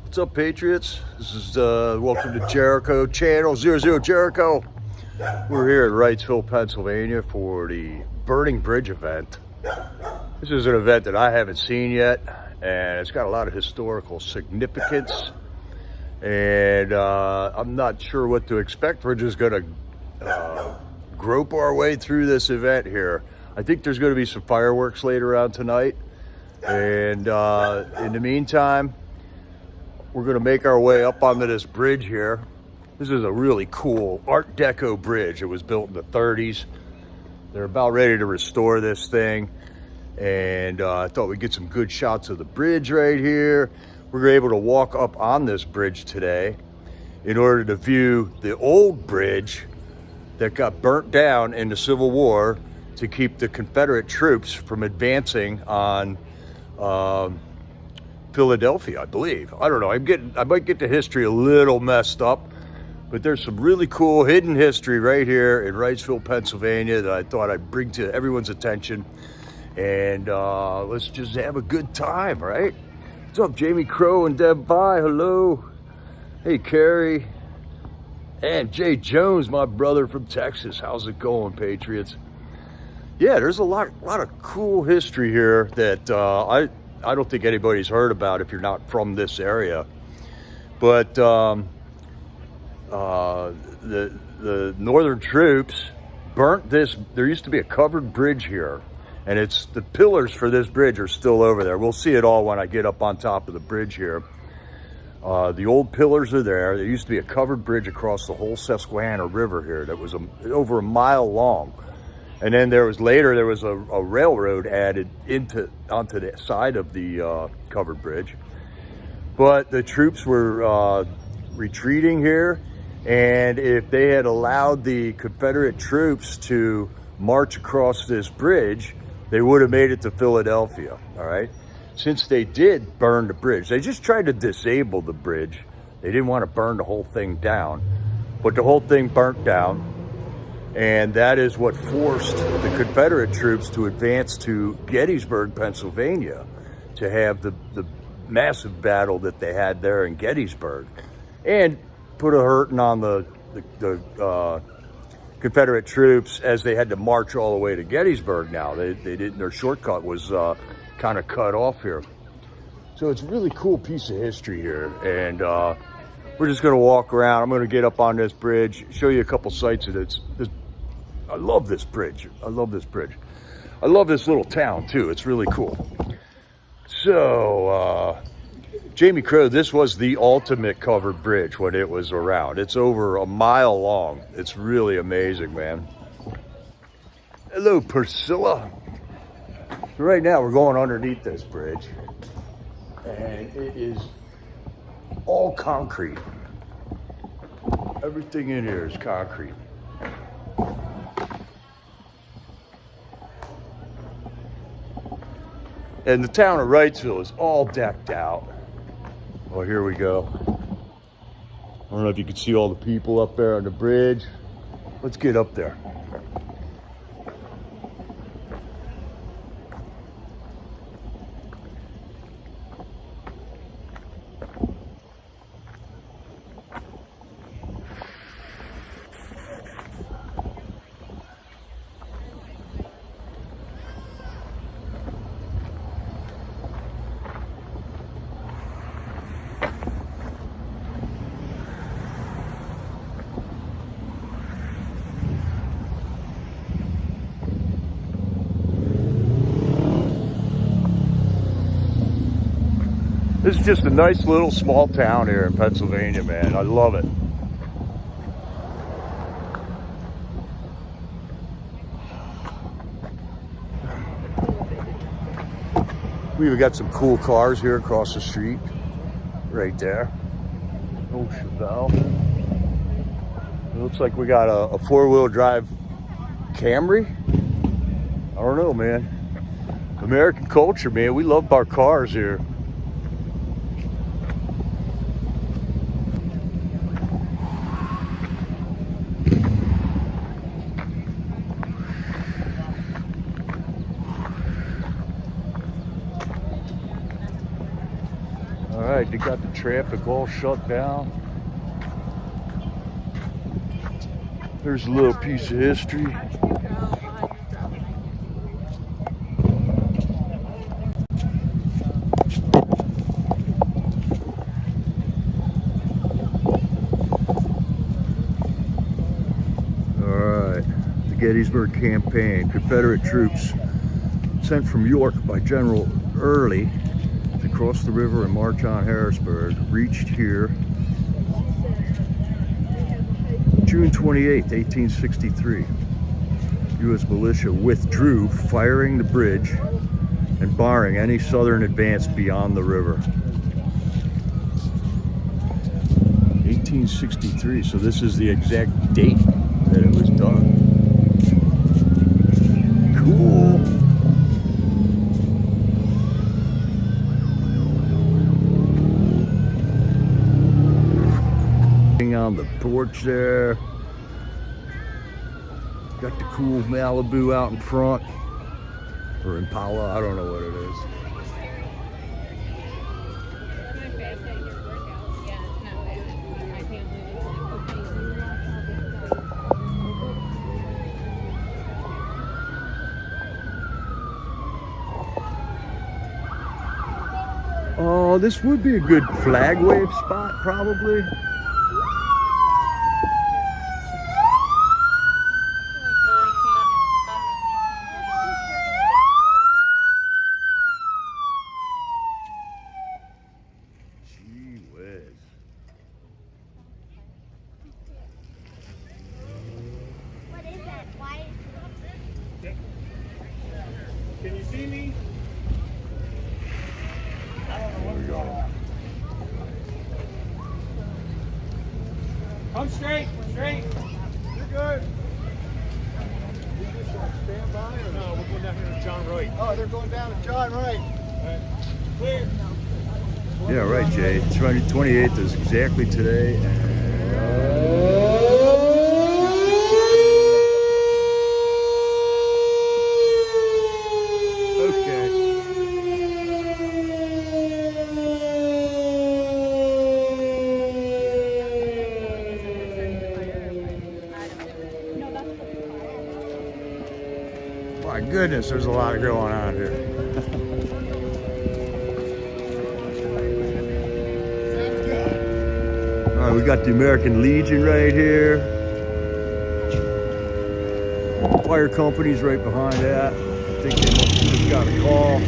What's up, Patriots? This is welcome to Jericho Channel 00 Jericho. We're here in Wrightsville, Pennsylvania for the Burning Bridge event. This is an event that I haven't seen yet, and it's got a lot of historical significance. And I'm not sure what to expect. We're just going to grope our way through this event here. I think there's going to be some fireworks later on tonight. And in the meantime, we're going to make our way up onto this bridge here. This is a really cool Art Deco bridge. It was built in the 30s. They're about ready to restore this thing. And I thought we'd get some good shots of the bridge right here. We're able to walk up on this bridge today in order to view the old bridge that got burnt down in the Civil War to keep the Confederate troops from advancing on Philadelphia, I believe. I don't know. I might get the history a little messed up, but there's some really cool hidden history right here in Wrightsville, Pennsylvania that I thought I'd bring to everyone's attention. And let's just have a good time, right? What's up, Jamie Crow and Deb Vi? Hello. Hey, Carrie. And Jay Jones, my brother from Texas. How's it going, Patriots? Yeah, there's a lot of cool history here that I don't think anybody's heard about if you're not from this area. But the Northern troops burnt this. There used to be a covered bridge here, and it's the pillars for this bridge are still over there. We'll see it all when I get up on top of the bridge here. The old pillars are there. There used to be a covered bridge across the whole Susquehanna River here that was over a mile long. And then there was a railroad added onto the side of the covered bridge. But the troops were retreating here, and if they had allowed the Confederate troops to march across this bridge, they would have made it to Philadelphia, all right? Since they did burn the bridge, they just tried to disable the bridge. They didn't want to burn the whole thing down, but the whole thing burnt down. And that is what forced the Confederate troops to advance to Gettysburg, Pennsylvania, to have the massive battle that they had there in Gettysburg, and put a hurting on the Confederate troops as they had to march all the way to Gettysburg. Now they didn't. Their shortcut was kind of cut off here. So it's a really cool piece of history here, and we're just going to walk around. I'm going to get up on this bridge, show you a couple sights of this. I love this bridge. I love this bridge. I love this little town too. It's really cool. So, Jamie Crow, this was the ultimate covered bridge when it was around. It's over a mile long. It's really amazing, man. Hello, Priscilla. Right now we're going underneath this bridge, and it is all concrete. Everything in here is concrete. And the town of Wrightsville is all decked out. Oh, here we go. I don't know if you can see all the people up there on the bridge. Let's get up there. This is just a nice little small town here in Pennsylvania, man. I love it. We even got some cool cars here across the street, right there. Oh, Chevelle. It looks like we got a four-wheel drive Camry. I don't know, man. American culture, man. We love our cars here. right, they got the traffic all shut down. There's a little piece of history. Gettysburg Campaign. Confederate troops sent from York by General Early to cross the river and march on Harrisburg reached here June 28, 1863. U.S. militia withdrew, firing the bridge and barring any Southern advance beyond the river. 1863, so this is the exact date that it was done. Cool. On the porch there. Got the cool Malibu out in front. Or Impala, I don't know what it is. Oh, this would be a good flag wave spot, probably. Gee whiz. What is that? Why? Can you see me? There we go. Come straight, straight. You're good. You just stand by or No, we're going down here to John Wright. Oh, they're going down to John Wright. Clear. Yeah, right, Jay. 28th is exactly today. Okay. My goodness, there's a lot going on here. All right, we got the American Legion right here. Fire company's right behind that. I think they must have just got a call.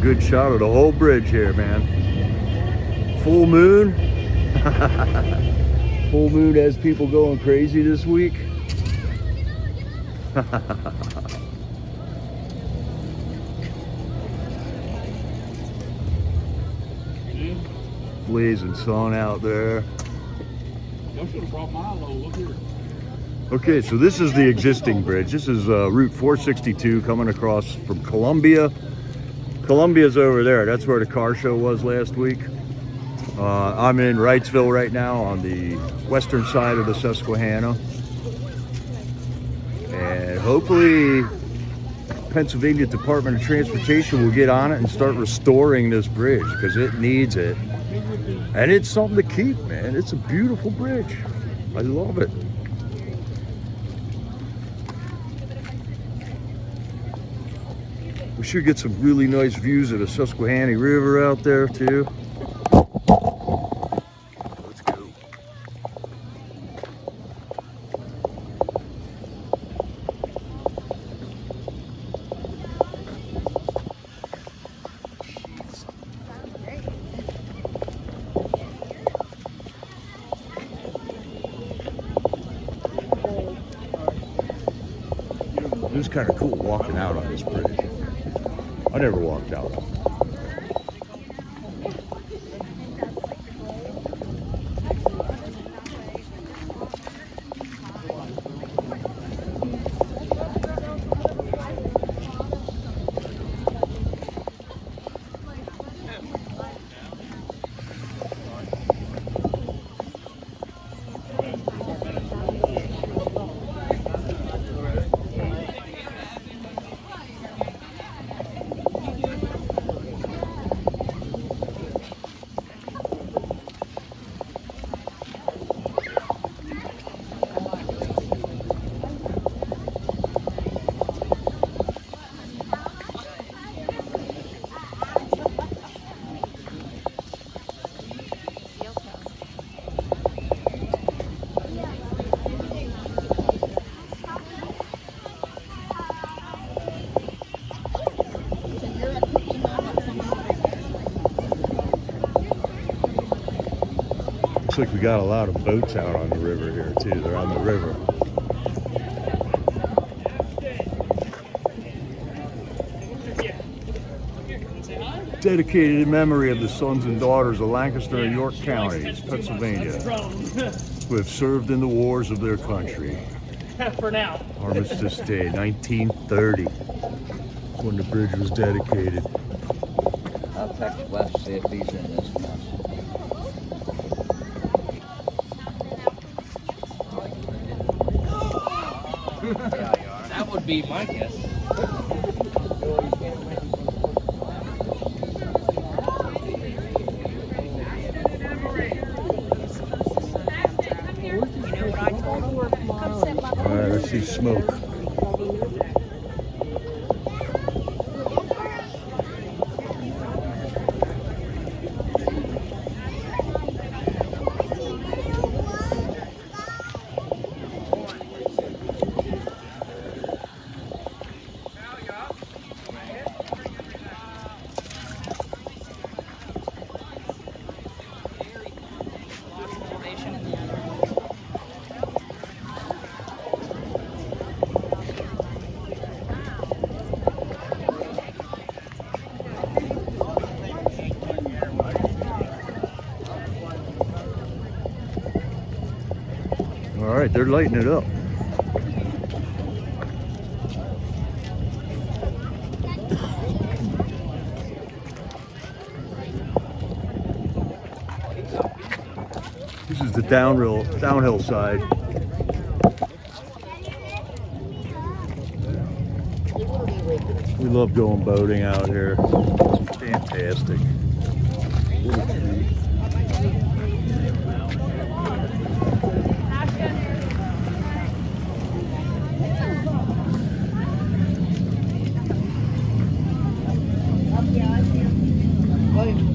Good shot of the whole bridge here, man. Full moon. Full moon has people going crazy this week. Blazing sun out there. Y'all should have brought my low. Look here. Okay, so this is the existing bridge. This is Route 462 coming across from Columbia. Columbia's over there. That's where the car show was last week. I'm in Wrightsville right now on the western side of the Susquehanna. And hopefully Pennsylvania Department of Transportation will get on it and start restoring this bridge because it needs it. And it's something to keep, man. It's a beautiful bridge. I love it. We should get some really nice views of the Susquehanna River out there too. Let's go. It was kind of cool walking out on this bridge. I never walked out. Looks like we got a lot of boats out on the river here too. They're on the river. Dedicated in memory of the sons and daughters of Lancaster and York counties, Pennsylvania, who have served in the wars of their country. For now. Armistice Day, 1930, when the bridge was dedicated. I'll text Wes, see if he's in this mess. That would be my guess. All right, let's see smoke. All right, they're lighting it up. This is the downhill side. We love going boating out here. It's fantastic. What a treat.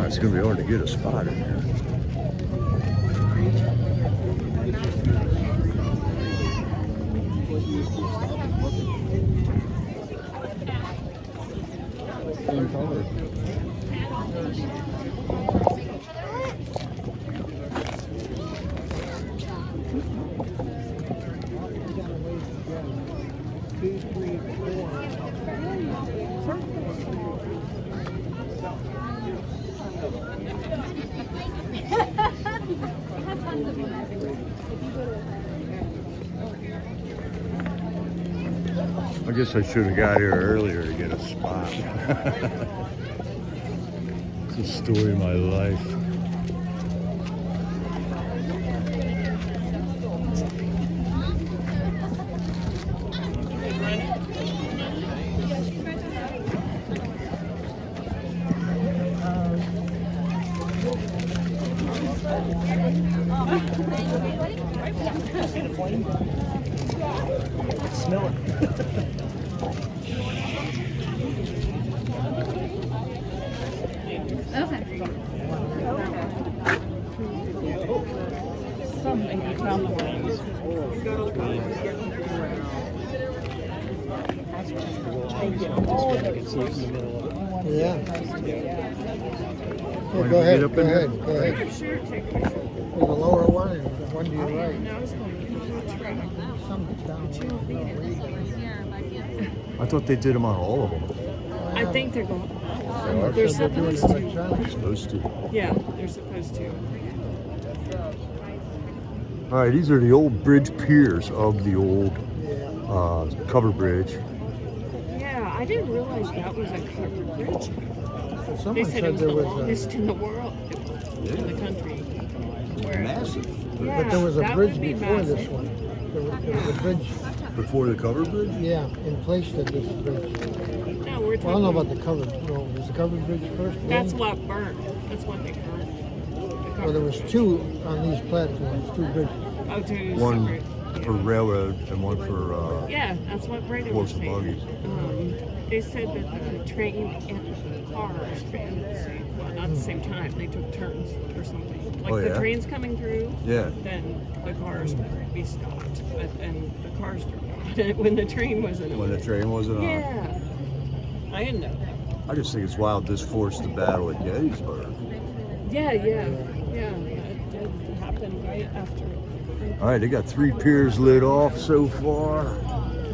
It's going to be hard to get a spot in here. Same color. I guess I should have got here earlier to get a spot. It's the story of my life. Smell it. Okay. Something you tell me. Oh, Yeah. Why Go don't we ahead. get up Go in ahead. there? Go ahead. Sure, take a picture. There's a lower one and the one to your right. Now it's going to Some down. I thought they did them on all of them. I think they're going. They They're Said they're doing supposed to. electronic. Supposed to. Yeah, they're supposed to. All right, these are the old bridge piers of the old Yeah. cover bridge. Yeah, I didn't realize that was a covered bridge. They Someone said it said was there the was longest in the world, in the country. Where, Massive. yeah, but there was a that bridge would be before massive. this one. There was a bridge, Before the cover bridge? yeah, in place to this bridge. No, we're talking. Well, I don't know about the covered. No, was the covered bridge first? That's then? what burnt. That's what they burned. The Well, there was covered two on these platforms, two bridges. bridge. Oh, two One separate. for railroad and one for Yeah, that's what Brandon horse was and saying. buggies. They said that the train and the cars ran at the same, well, not at the same time. They took turns or something. Like Oh, the yeah? train's coming through, Yeah. then the cars would be stopped, but then the cars drove on when the train wasn't When the on. train wasn't on. Yeah, I didn't know that. I just think it's wild this forced the battle at Gettysburg. Yeah. That did happen right after. All right, they got 3 piers lit off so far.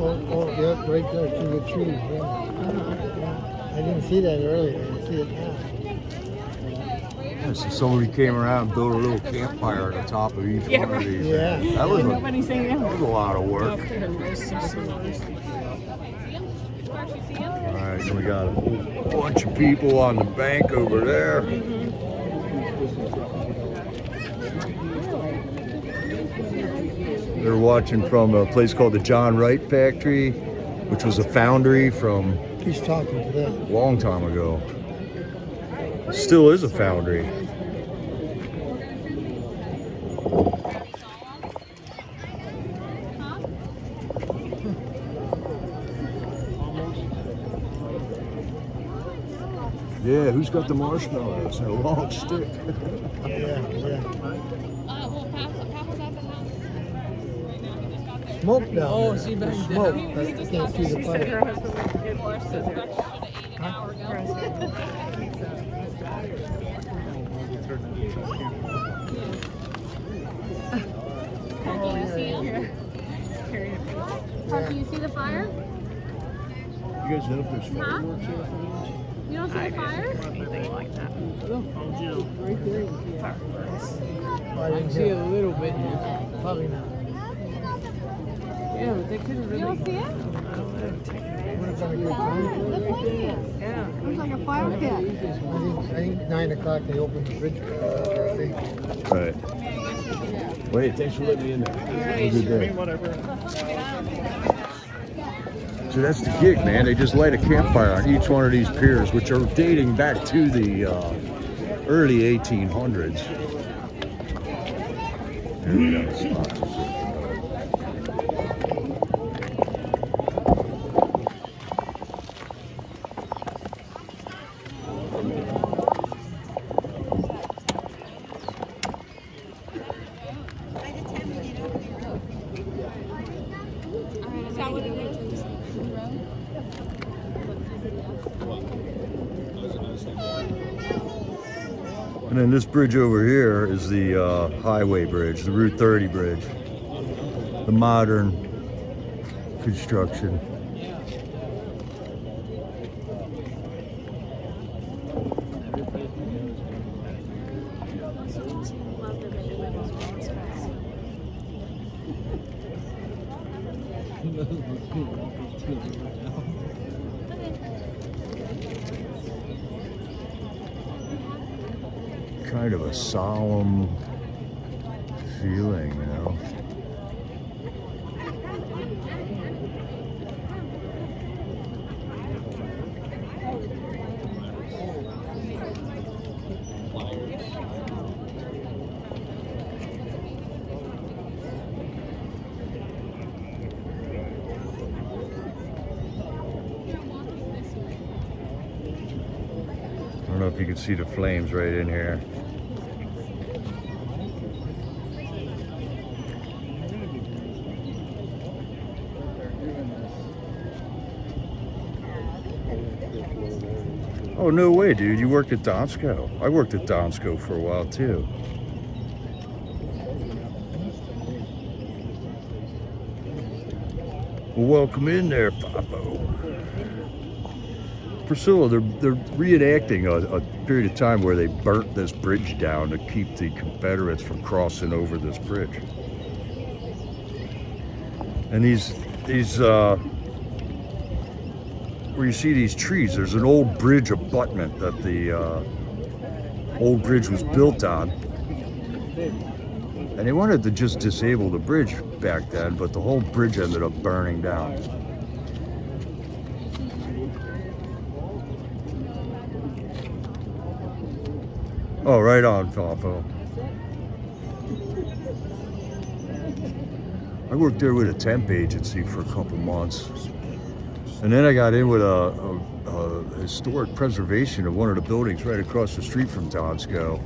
Oh, yeah, right there through the trees. Yeah. I didn't see that earlier. I see it now. Yeah, so somebody came around and built a little campfire at the top of each Yeah, one of right. these. Yeah. That was Nobody's saying that was a lot of work. Up there, there's some s'mores. All right, so we got a whole bunch of people on the bank over there. They're watching from a place called the John Wright Factory, which was a foundry from He's talking to them. a long time ago. It still is a foundry. Yeah, who's got the marshmallows and a long stick? Yeah. Well, Papa's at the house. Smoke down Oh, there. she There's banged smoke, down. but you can't see the She said her fire. husband went to get horses. Can you see him? Can you see the fire? You guys know if there's fireworks yet? You don't see the fire? Anything like that. I didn't see it a little bit. Probably not. Yeah, but they couldn't You really. don't see it? Would have been a good time. Yeah. Looks like a fire pit. I think 9 o'clock they opened the bridge. I think. Right. Wait, thanks for letting me in there. Have a good day. So that's the gig, man. They just light a campfire on each one of these piers, which are dating back to the early 1800s. Here we got a spot. Is that what it is? And then this bridge over here is the highway bridge, the Route 30 bridge. The modern construction. Kind of a solemn feeling, you know. I don't know if you can see the flames right in here. Oh, no way, dude. You worked at Donsko. I worked at Donsko for a while, too. Well, welcome in there, Papo. Priscilla, they're reenacting a period of time where they burnt this bridge down to keep the Confederates from crossing over this bridge. And these where you see these trees, there's an old bridge abutment that the old bridge was built on. And they wanted to just disable the bridge back then, but the whole bridge ended up burning down. Oh, right on, Falfo. I worked there with a temp agency for a couple months. And then I got in with a historic preservation of one of the buildings right across the street from Donsko.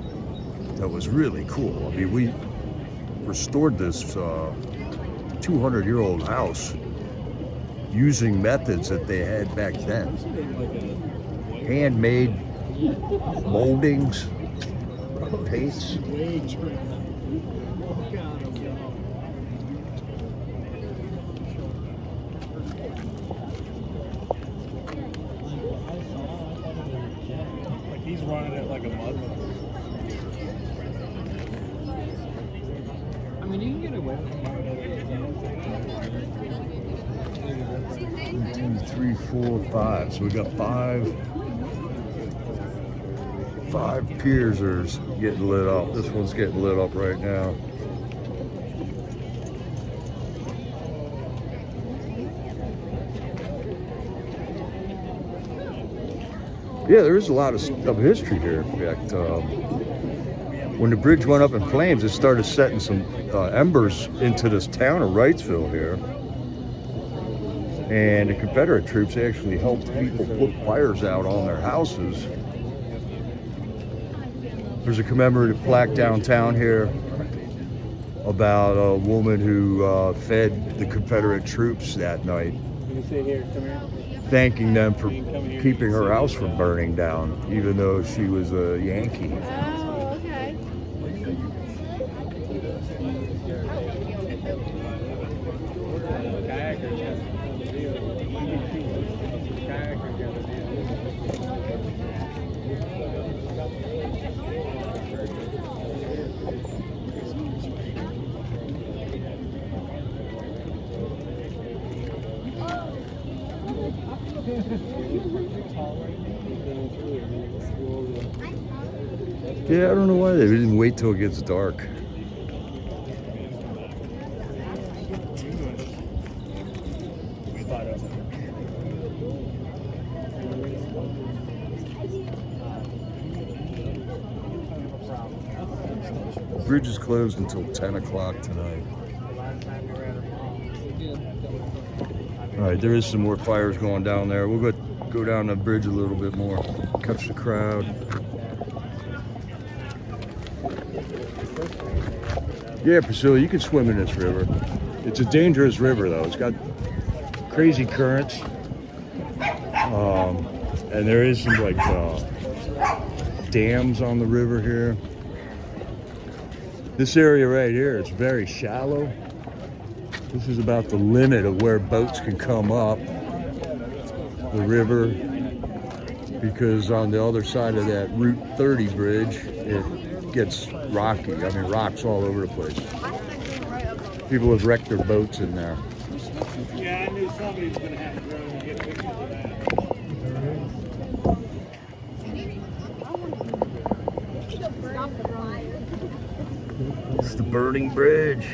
That was really cool. I mean, we restored this 200-year-old house using methods that they had back then. Handmade moldings, paints. He's running it like a mud. I mean, you can get away with it. 1, 2, 3, 4, 5. So we got five piers are getting lit up. This one's getting lit up right now. Yeah, there is a lot of history here. In fact, when the bridge went up in flames, it started setting some embers into this town of Wrightsville here. And the Confederate troops actually helped people put fires out on their houses. There's a commemorative plaque downtown here about a woman who fed the Confederate troops that night, thanking them for keeping her house from burning down, even though she was a Yankee. Oh, okay. Yeah, I don't know why they didn't wait till it gets dark. The bridge is closed until 10 o'clock tonight. All right, there is some more fires going down there. We'll go down the bridge a little bit more, catch the crowd. Yeah, Priscilla, you can swim in this river. It's a dangerous river, though. It's got crazy currents. And there is some, like, dams on the river here. This area right here, it's very shallow. This is about the limit of where boats can come up the river, because on the other side of that Route 30 bridge, it gets rocky. I mean, rocks all over the place. People have wrecked their boats in there. Yeah, I knew somebody was going to have to go and get pictures of that. It's the burning bridge.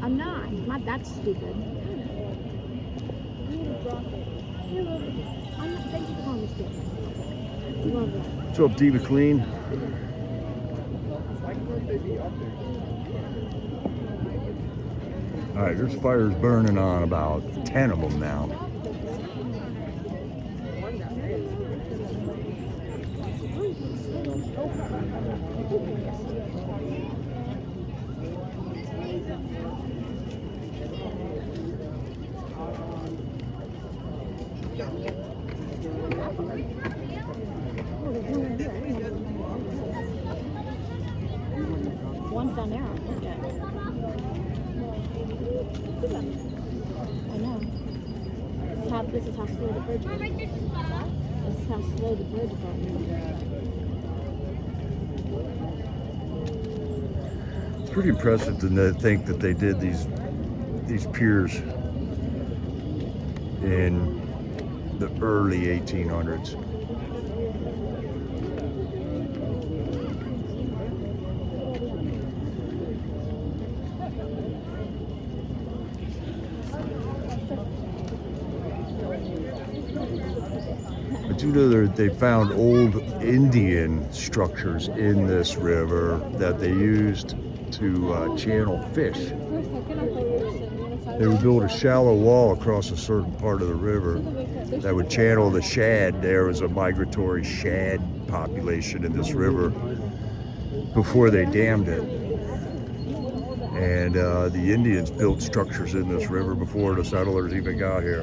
I'm not that stupid. Thank you for calling me stupid. Love that. What's up, D. McLean? All right, there's fires burning on, about 10 of them now. One's down there. Look at it. I know. This is how slow the bridge is. This is how slow the bridge is going. It's pretty impressive to think that they did these piers in the early 1800s. I do know they found old Indian structures in this river that they used to channel fish. They would build a shallow wall across a certain part of the river that would channel the shad. There was a migratory shad population in this river before they dammed it. And the Indians built structures in this river before the settlers even got here.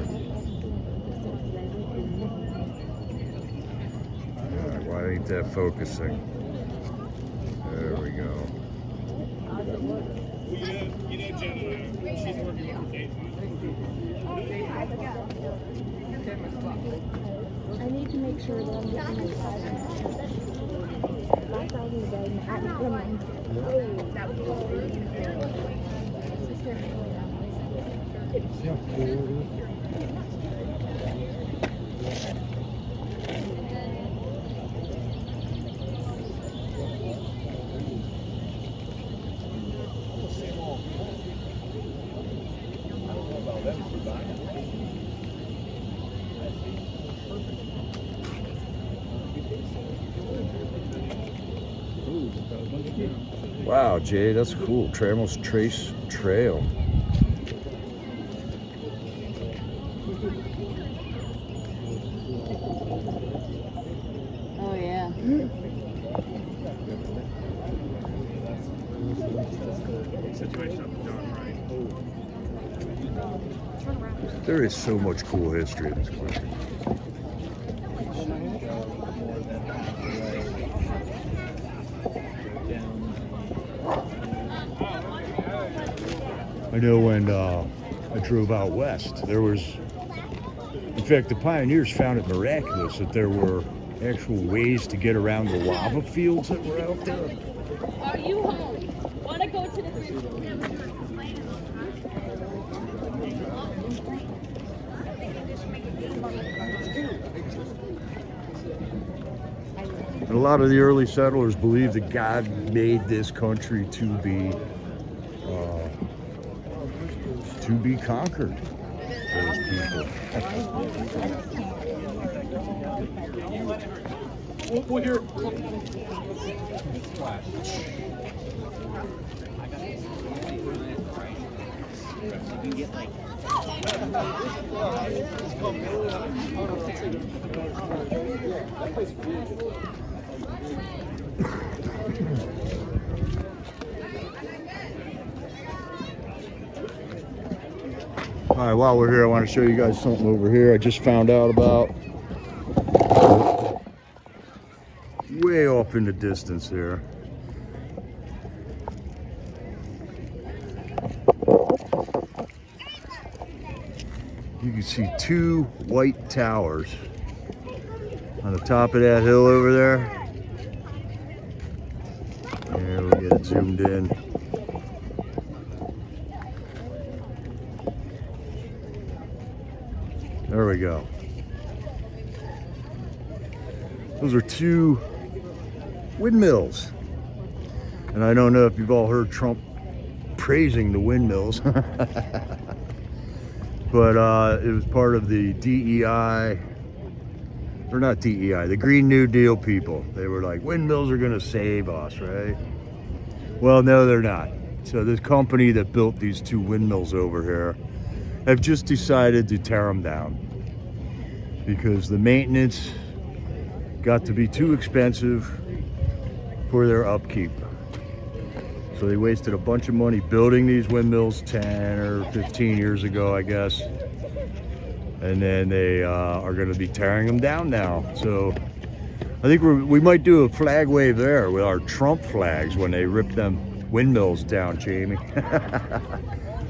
Why ain't that focusing? There we go. I need to make sure that I'm getting my size. Last I was in the bed and I was running. That was Wow, Jay, that's cool. Trammell's Trace Trail. Oh yeah. There is so much cool history in this place. I know when I drove out west, there was, in fact, the pioneers found it miraculous that there were actual ways to get around the lava fields that were out there. Are you home? Want to go to the And a lot of the early settlers believed that God made this country to be conquered. Those people. We'll hear. All right, while we're here, I want to show you guys something over here I just found out about. Way off in the distance here. You can see two white towers on the top of that hill over there. There, we'll get it zoomed in. There we go. Those are two windmills. And I don't know if you've all heard Trump praising the windmills. But it was part of the DEI, or not DEI, the Green New Deal people. They were like, windmills are gonna save us, right? Well, no, they're not. So this company that built these two windmills over here have just decided to tear them down because the maintenance got to be too expensive for their upkeep. So they wasted a bunch of money building these windmills 10 or 15 years ago, I guess. and then they are going to be tearing them down now. So I think we might do a flag wave there with our Trump flags when they rip them windmills down, Jamie.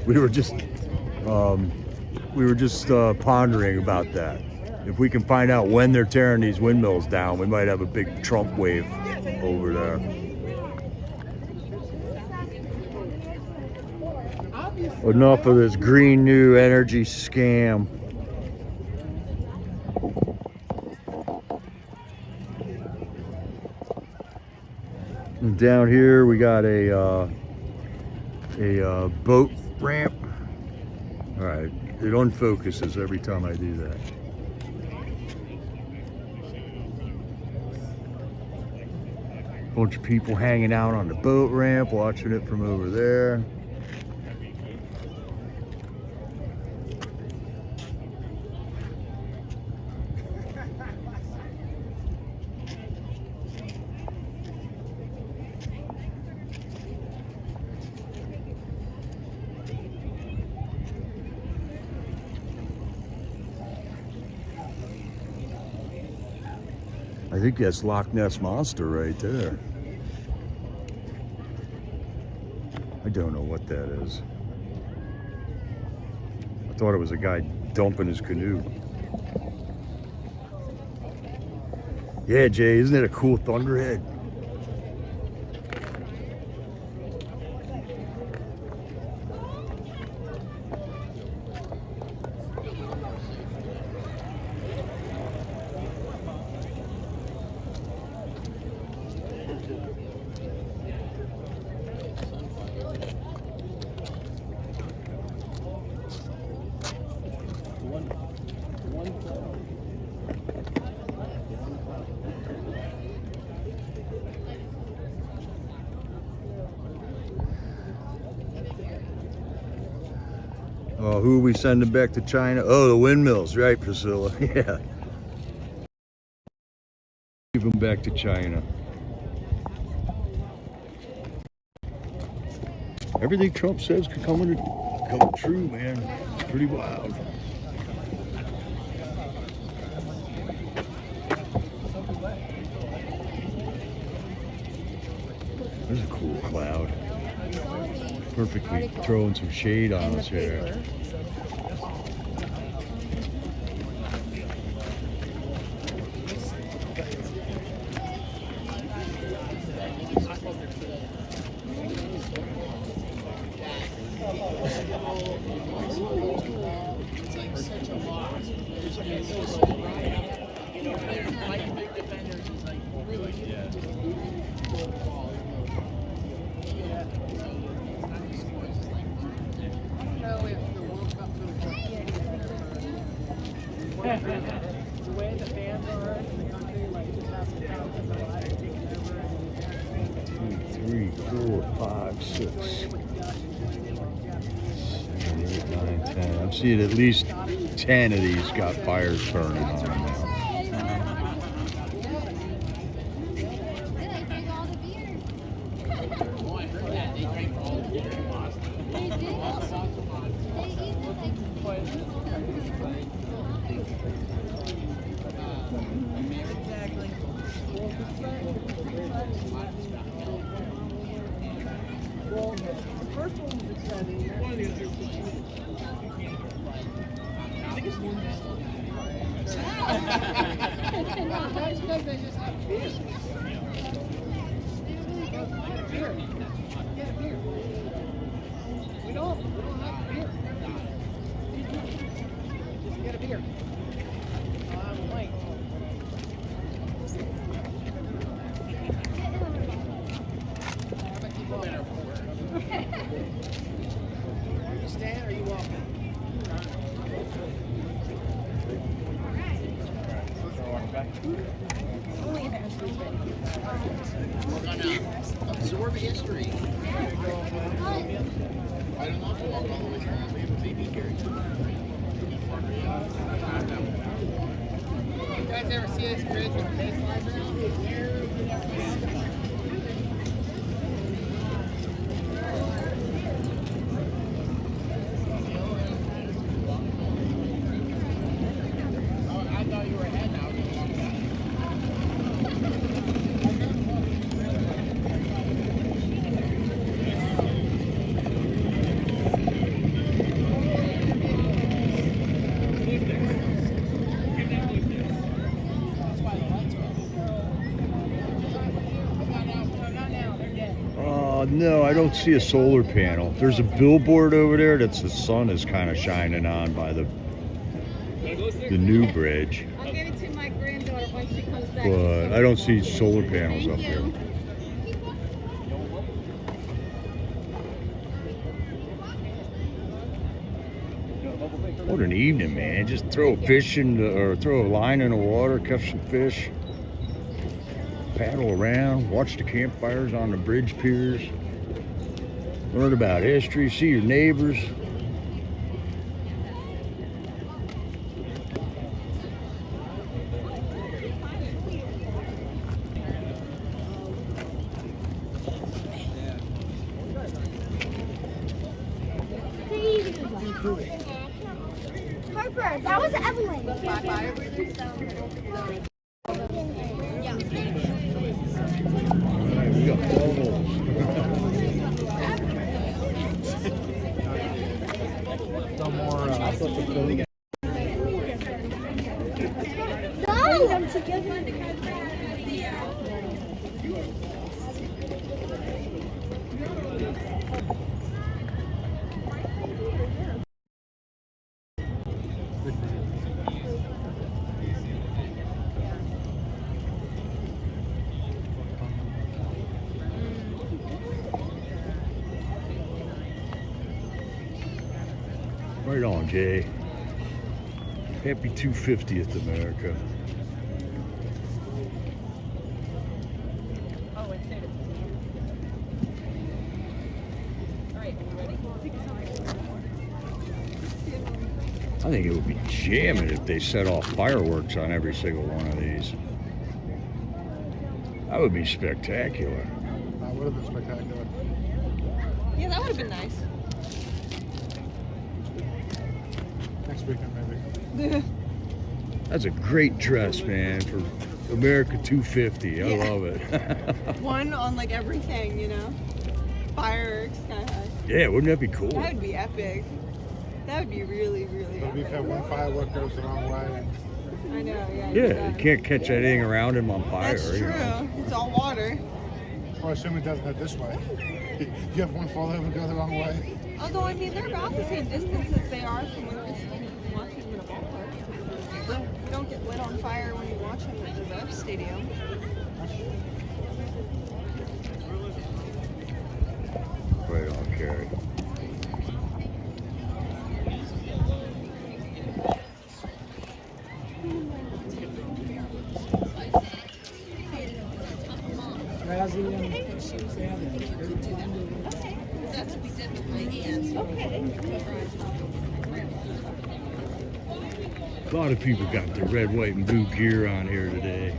we were just pondering about that. If we can find out when they're tearing these windmills down, we might have a big Trump wave over there. Enough of this green new energy scam. And down here we got a boat ramp. All right, it unfocuses every time I do that. Bunch of people hanging out on the boat ramp, watching it from over there. I think that's Loch Ness Monster right there. I don't know what that is. I thought it was a guy dumping his canoe. Yeah, Jay, isn't it a cool thunderhead? Oh, who are we sending back to China? Oh, the windmills, right, Priscilla? Yeah. Give them back to China. Everything Trump says could come true, man. It's pretty wild. There's a cool cloud. Perfectly throwing some shade on us here. The way the fans are in the country, like 2, 3, 4, 5, 6, 7, 8, 9, 10. I'm seeing at least 10 of these got fires burning on them now. We don't have beer. Just get a beer. I'm white. Are you staying or are you walking? We're gonna absorb history. I don't know if we'll walk all the way through. We have a baby here. You guys ever see this bridge with the baselines around? No, I don't see a solar panel. There's a billboard over there that's the sun is kind of shining on by the new bridge. I'll give it to my granddaughter once she comes back. But I don't see solar panels up here. What an evening, man. Just throw a fish in the, or throw a line in the water, catch some fish, paddle around, watch the campfires on the bridge piers, learn about history, see your neighbors. Harper, that was Evelyn. We got right on, Jay. Happy 250th, America. I think it would be jamming if they set off fireworks on every single one of these. That would be spectacular. That would have been spectacular. Yeah, that would have been nice. Next weekend, maybe. That's a great dress, man, for America 250. I Yeah. love it. One on like everything, you know? Fireworks, sky high. Yeah, wouldn't that be cool? That would be epic. That would be really, really But we epic. have one firework goes the wrong way. I know, yeah. Yeah, you can't catch anything around him on fire. That's you true. know. It's all water. Or assume it doesn't head this way. You have one fall over and go the wrong way. Although, I mean, they're about the same distance as they are from when we're watching them in a ballpark. You don't get lit on fire when you watch them at the Rev Stadium. Right on, Carrie. A lot of people got their red, white, and blue gear on here today.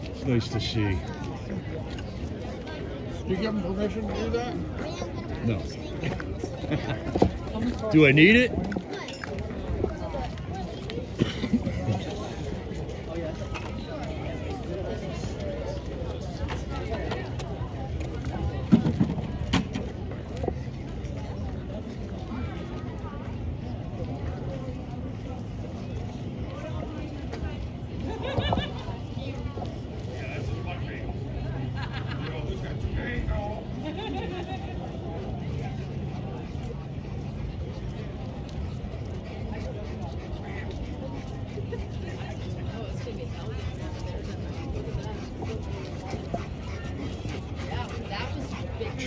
It's nice to see. You give them permission to do that? No. Do I need it?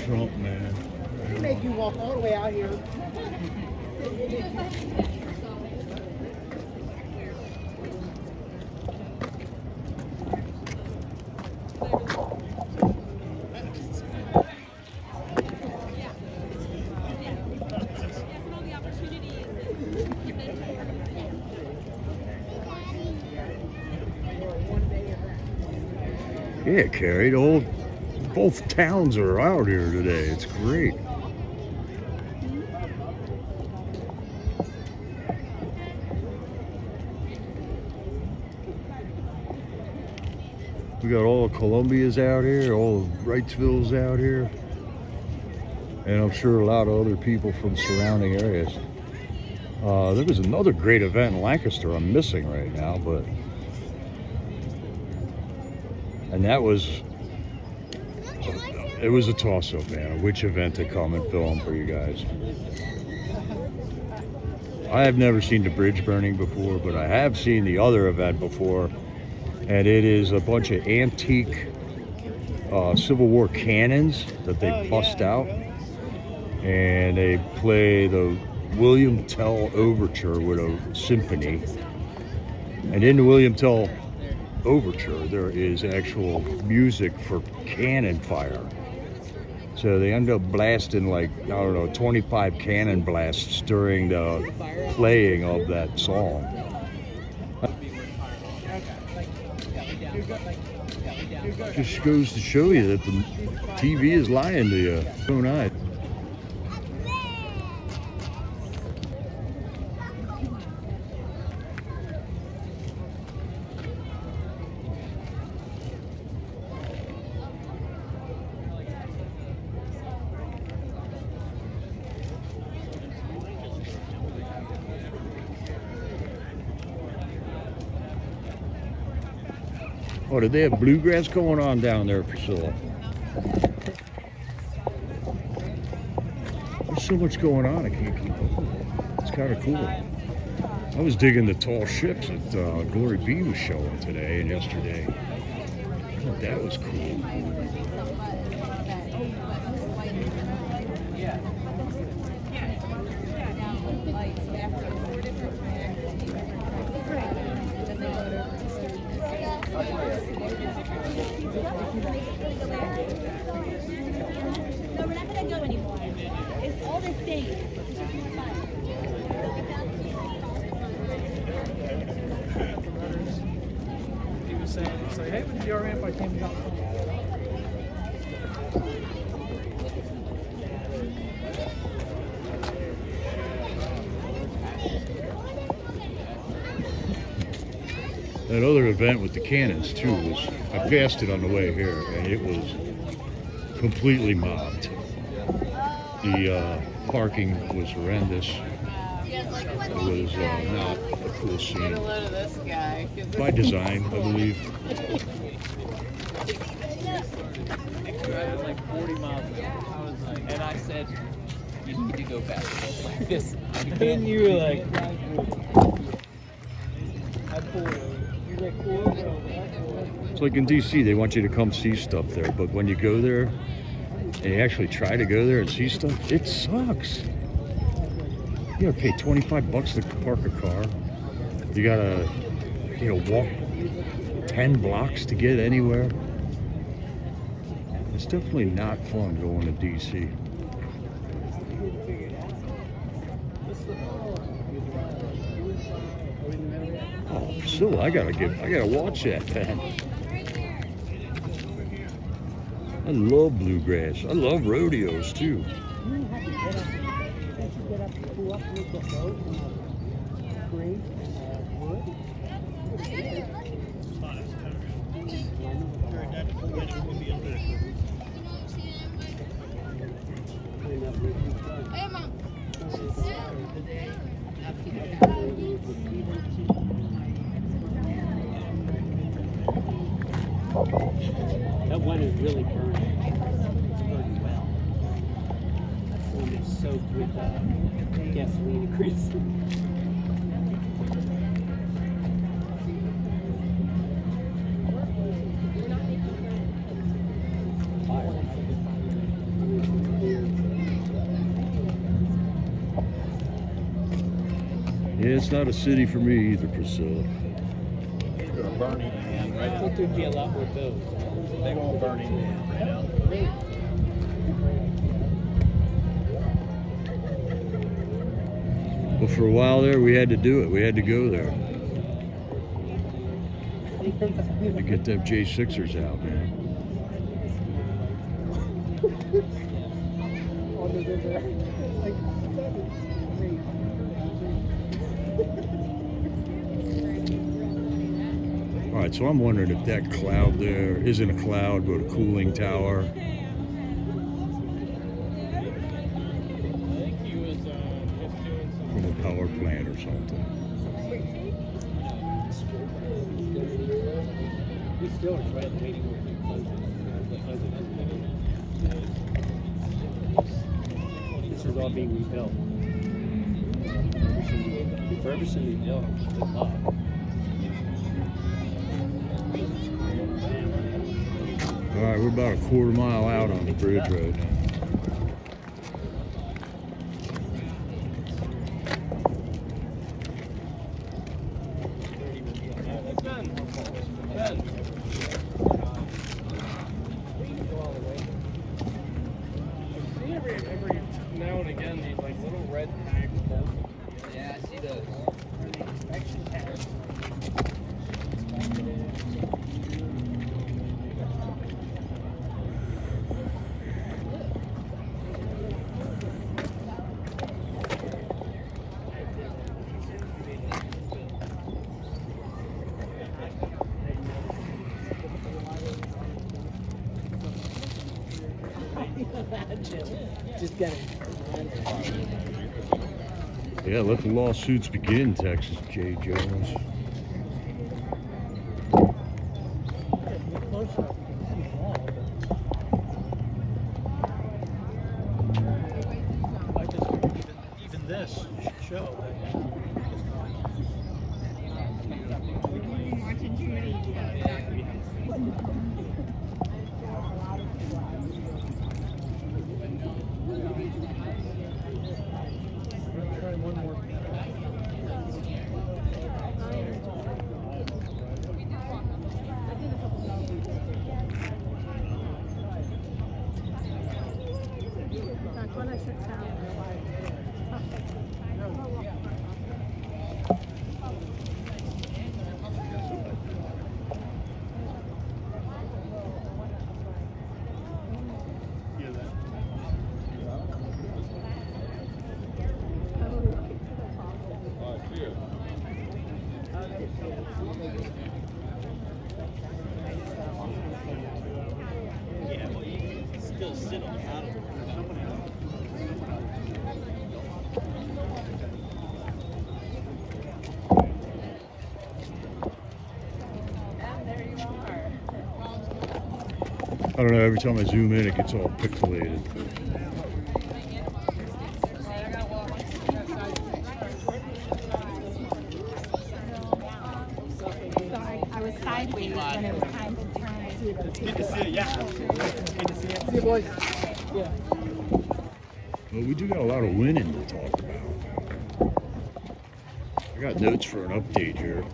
Trump, man. They make you walk all the way out here. Yeah, Carrie, both towns are out here today. It's great. We got all of Columbia's out here, all of Wrightsville's out here, and I'm sure a lot of other people from surrounding areas. There was another great event in Lancaster I'm missing right now, and that was It was a toss-up, man. Which event to come and film for you guys. I have never seen the bridge burning before, but I have seen the other event before, and it is a bunch of antique Civil War cannons that they bust out, and they play the William Tell Overture with a symphony. And in the William Tell Overture, there is actual music for cannon fire. So they end up blasting like, I don't know, 25 cannon blasts during the playing of that song. Just goes to show you that the TV is lying to you. Own eyes. Oh, did they have bluegrass going on down there, Priscilla? There's so much going on, I can't keep up. It's kind of cool. I was digging the tall ships that Glory B was showing today and yesterday. I thought that was cool. No, we're not gonna go anymore. It's all the same. He was saying, hey, would it be alright if I came down? That other event with the cannons too was, I passed it on the way here, and it was completely mobbed. The parking was horrendous. It was not a cool scene. By design, I believe. Like 40 miles an hour. And I said, you need to go faster. Like this. And you were like, I pulled over. You like cool? It's like in DC, they want you to come see stuff there, but when you go there and you actually try to go there and see stuff, it sucks. You gotta pay 25 bucks to park a car. You gotta, walk 10 blocks to get anywhere. It's definitely not fun going to DC. Oh, still, I gotta watch that, man. I love bluegrass. I love rodeos too. That one is really burning. It's burning well. That's the one that's soaked with gasoline grease. Yeah, it's not a city for me either, Priscilla. You're a Burning Man right I now. think there'd be a lot more both. Big old Burning Man right now. But for a while there, we had to do it. We had to go there. To get them J6ers out, man. All right, so I'm wondering if that cloud there isn't a cloud, but a cooling tower. I think he was just doing some. From a power plant or something. We still are trying waiting for it to close it. This is all being rebuilt. Refurbished and rebuilt. Good luck. All right, we're about a quarter mile out on the bridge right now. Every now and again, these like little red tags. Yeah, I see those. Inspection tags. Just get it. Yeah, let the lawsuits begin, Texas J. Jones. Even this show. Try one more. That's what I said. Yeah, well, you can still sit on top of it. I don't know, every time I zoom in, it gets all pixelated. Sorry, I was sideways when it was time to turn. Good to see you, yeah. Good to see you. See you, boys. Yeah. Well, we do got a lot of winning to talk about. I got notes for an update here.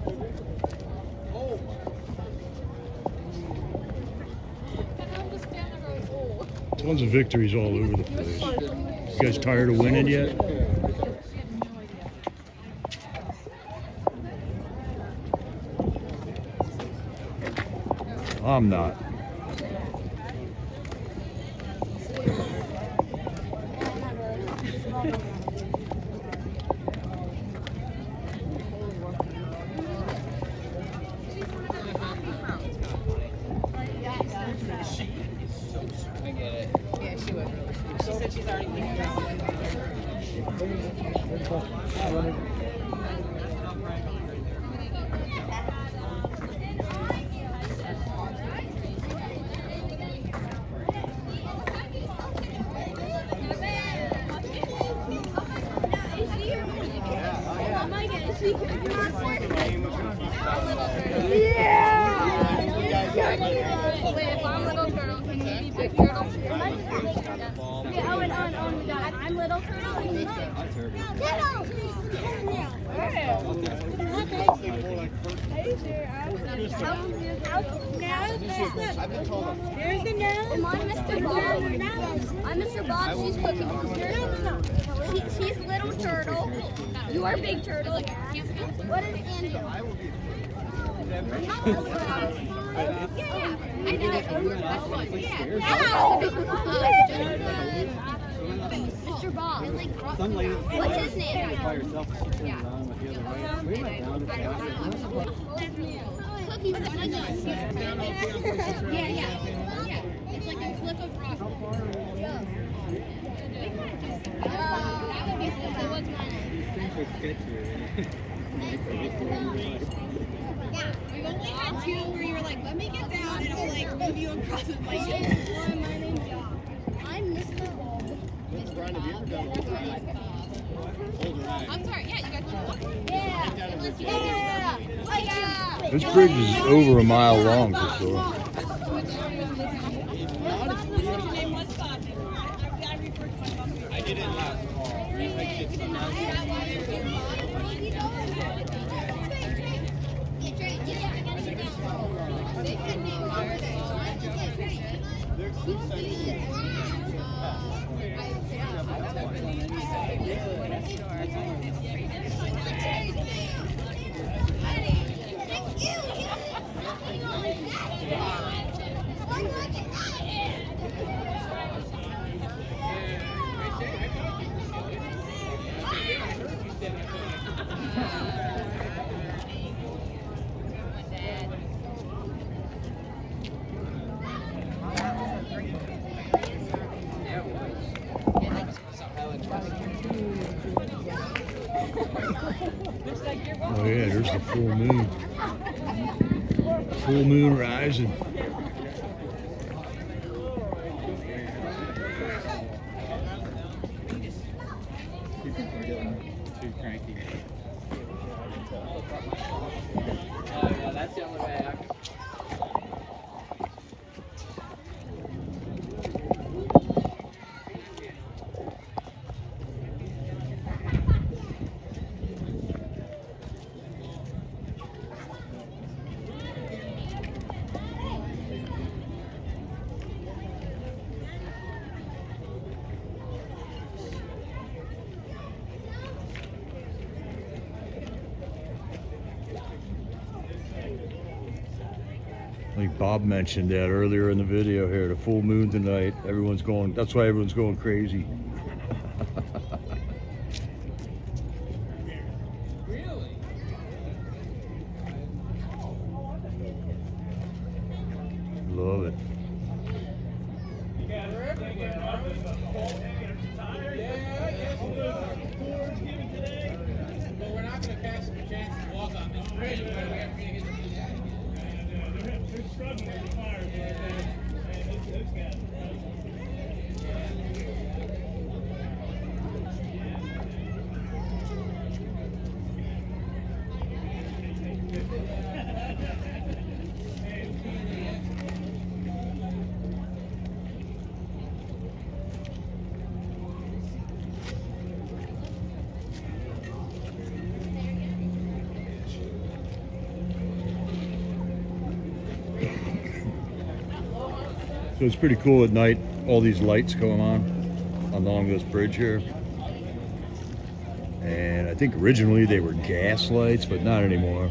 Tons of victories all over the place. You guys tired of winning yet? I'm not. I get it. Yeah, she was really sweet. She said she's already thinking about Wait, if I'm little turtle, can you be big turtle? Yeah, oh, and I'm little turtle. There's the nose. Am I Mr. Bob? I'm Mr. Bob. She's cooking. No. She's little turtle. You are big turtle. What is Angel? Yeah. I know. Mr. Bob. What's his name? Yeah. It's like a cliff of rock. Yeah. That would be so what's my name? Yeah. We've only had two where you were like, let me get down and I'll like move you across the blanket. My name's John. I'm sorry. Yeah, you got two. Yeah. Yeah. This bridge is over a mile long for sure. I did it last fall. I did some Oh yeah, there's the full moon. Full moon rising. too cranky. Oh yeah, that's the only way I can. I think Bob mentioned that earlier in the video here, the full moon tonight. Everyone's going, that's why everyone's going crazy. Really? Love it. But we're not going to pass the chance to walk on this bridge. We have to get they're struggling with the fire, So it's pretty cool at night, all these lights going on along this bridge here. And I think originally they were gas lights, but not anymore.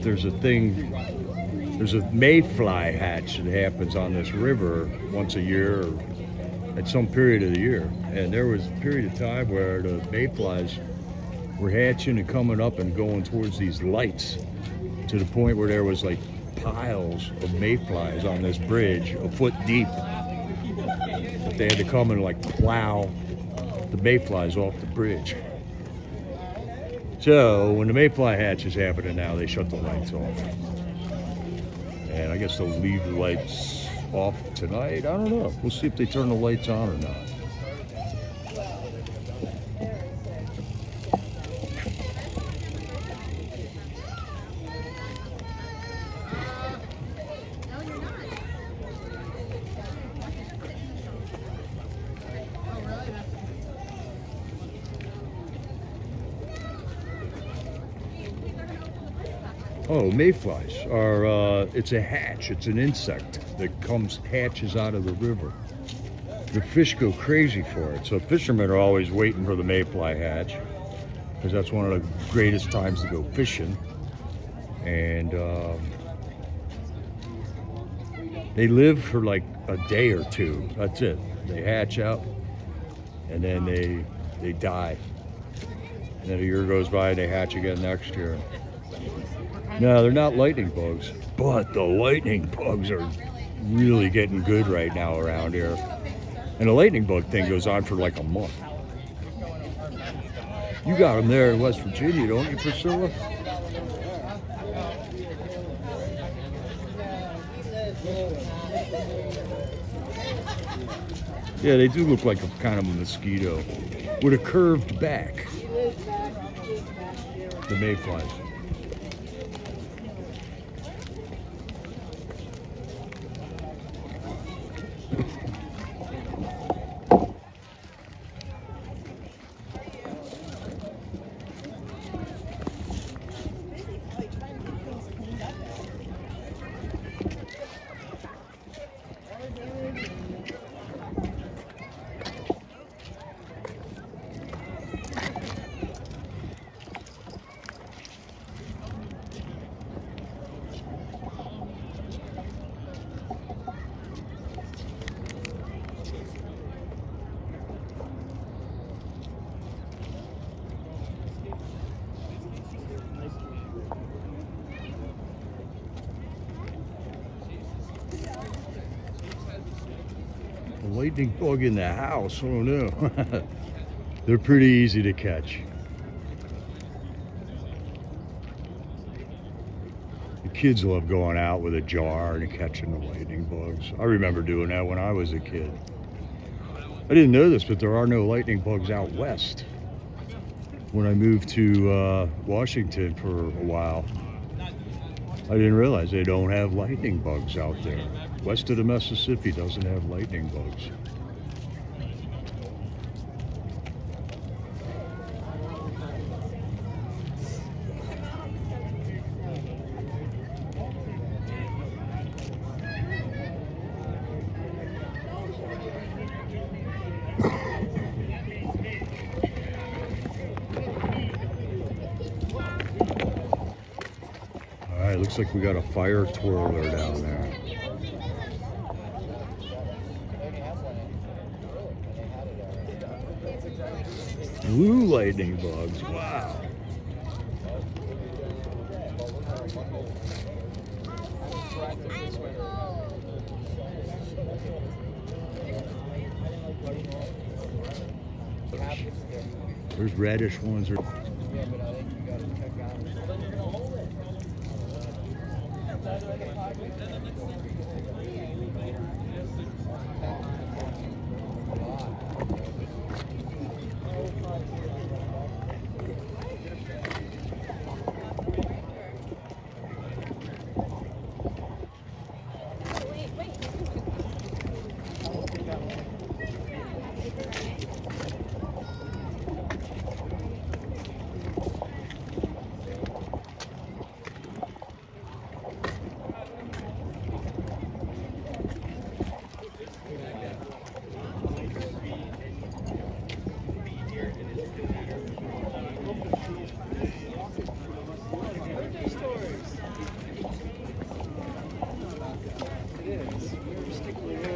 There's a thing, there's a mayfly hatch that happens on this river once a year or at some period of the year. And there was a period of time where the mayflies were hatching and coming up and going towards these lights to the point where there was like piles of mayflies on this bridge a foot deep. But they had to come and like plow the mayflies off the bridge. So when the mayfly hatch is happening now, they shut the lights off. And I guess they'll leave the lights off tonight. I don't know. We'll see if they turn the lights on or not. Oh, mayflies are, it's a hatch. It's an insect that hatches out of the river. The fish go crazy for it. So fishermen are always waiting for the mayfly hatch because that's one of the greatest times to go fishing. And they live for like a day or two. That's it. They hatch out and then they die. And then a year goes by and they hatch again next year. No, they're not lightning bugs, but the lightning bugs are really getting good right now around here. And the lightning bug thing goes on for like a month. You got them there in West Virginia, don't you, Priscilla? Yeah, they do look like a kind of a mosquito with a curved back. The mayflies. A lightning bug in the house, oh no. They're pretty easy to catch. The kids love going out with a jar and catching the lightning bugs. I remember doing that when I was a kid. I didn't know this, but there are no lightning bugs out west. When I moved to Washington for a while, I didn't realize they don't have lightning bugs out there. West of the Mississippi doesn't have lightning bugs. All right, looks like we got a fire twirler down there. Blue lightning bugs, wow. There's reddish ones.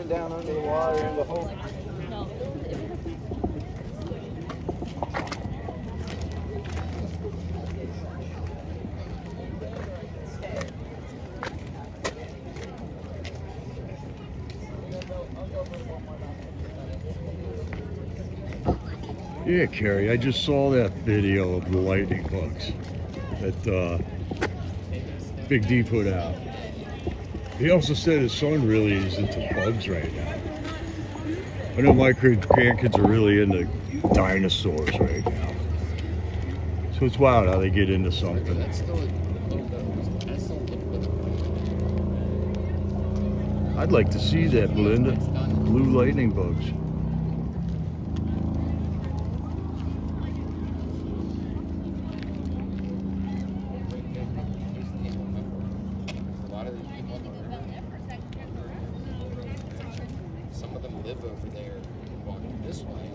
Down under the water in the hole. Yeah, Carrie, I just saw that video of the lightning bugs that Big D put out. He also said his son really is into bugs right now. I know my grandkids are really into dinosaurs right now. So it's wild how they get into something. I'd like to see that, Belinda. Blue lightning bugs. Some of them live over there, walking this way.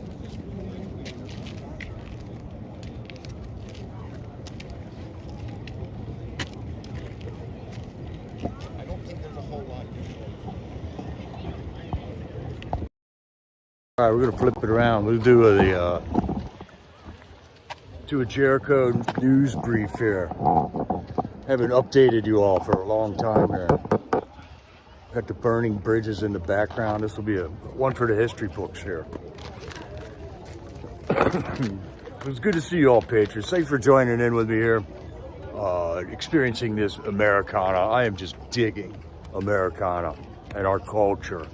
I don't think there's a whole lot. All right, we're gonna flip it around. We'll do a Jericho news brief here. Haven't updated you all for a long time here. Got the burning bridges in the background. This will be one for the history books here. It was good to see you all, Patriots. Thanks for joining in with me here, experiencing this Americana. I am just digging Americana and our culture.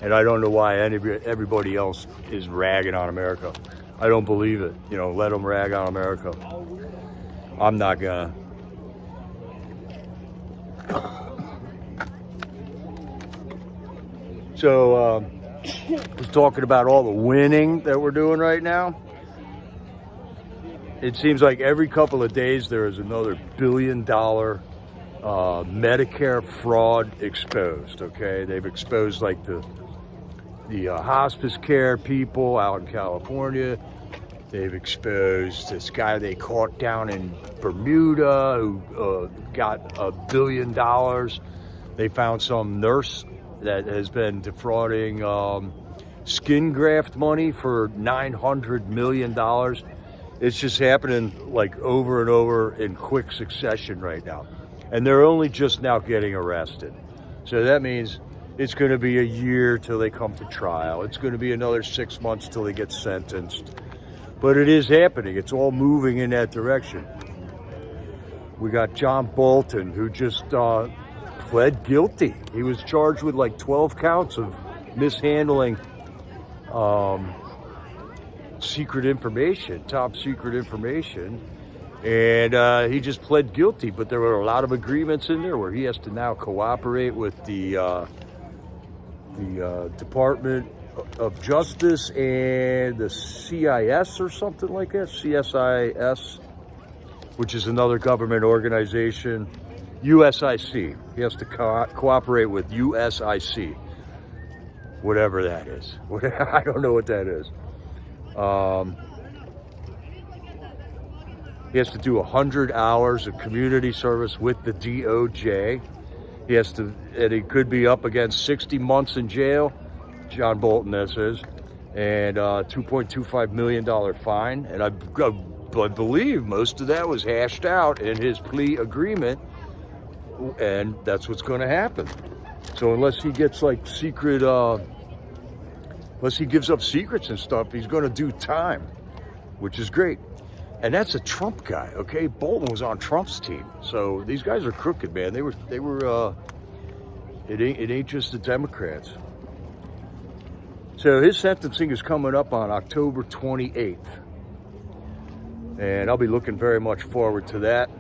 And I don't know why everybody else is ragging on America. I don't believe it. You know, let them rag on America. I'm not gonna. So, was talking about all the winning that we're doing right now. It seems like every couple of days there is another $1 billion Medicare fraud exposed. Okay, they've exposed like the hospice care people out in California. They've exposed this guy they caught down in Bermuda who got $1 billion. They found some nurse that has been defrauding skin graft money for $900 million. It's just happening like over and over in quick succession right now. And they're only just now getting arrested. So that means it's going to be a year till they come to trial. It's going to be another 6 months till they get sentenced. But it is happening. It's all moving in that direction. We got John Bolton, who just pled guilty. He was charged with like 12 counts of mishandling secret information, top secret information. And he just pled guilty, but there were a lot of agreements in there where he has to now cooperate with the Department of Justice and the CIS or something like that, CSIS, which is another government organization, USIC. He has to cooperate with USIC, whatever that is. I don't know what that is. He has to do 100 hours of community service with the DOJ. He has to, and he could be up against 60 months in jail, John Bolton, this is, and $2.25 million fine. And I believe most of that was hashed out in his plea agreement, and that's what's going to happen. So unless he gets like secret, unless he gives up secrets and stuff, he's going to do time, which is great. And that's a Trump guy, okay? Bolton was on Trump's team. So these guys are crooked, man. They were it ain't just the Democrats. So his sentencing is coming up on October 28th. And I'll be looking very much forward to that.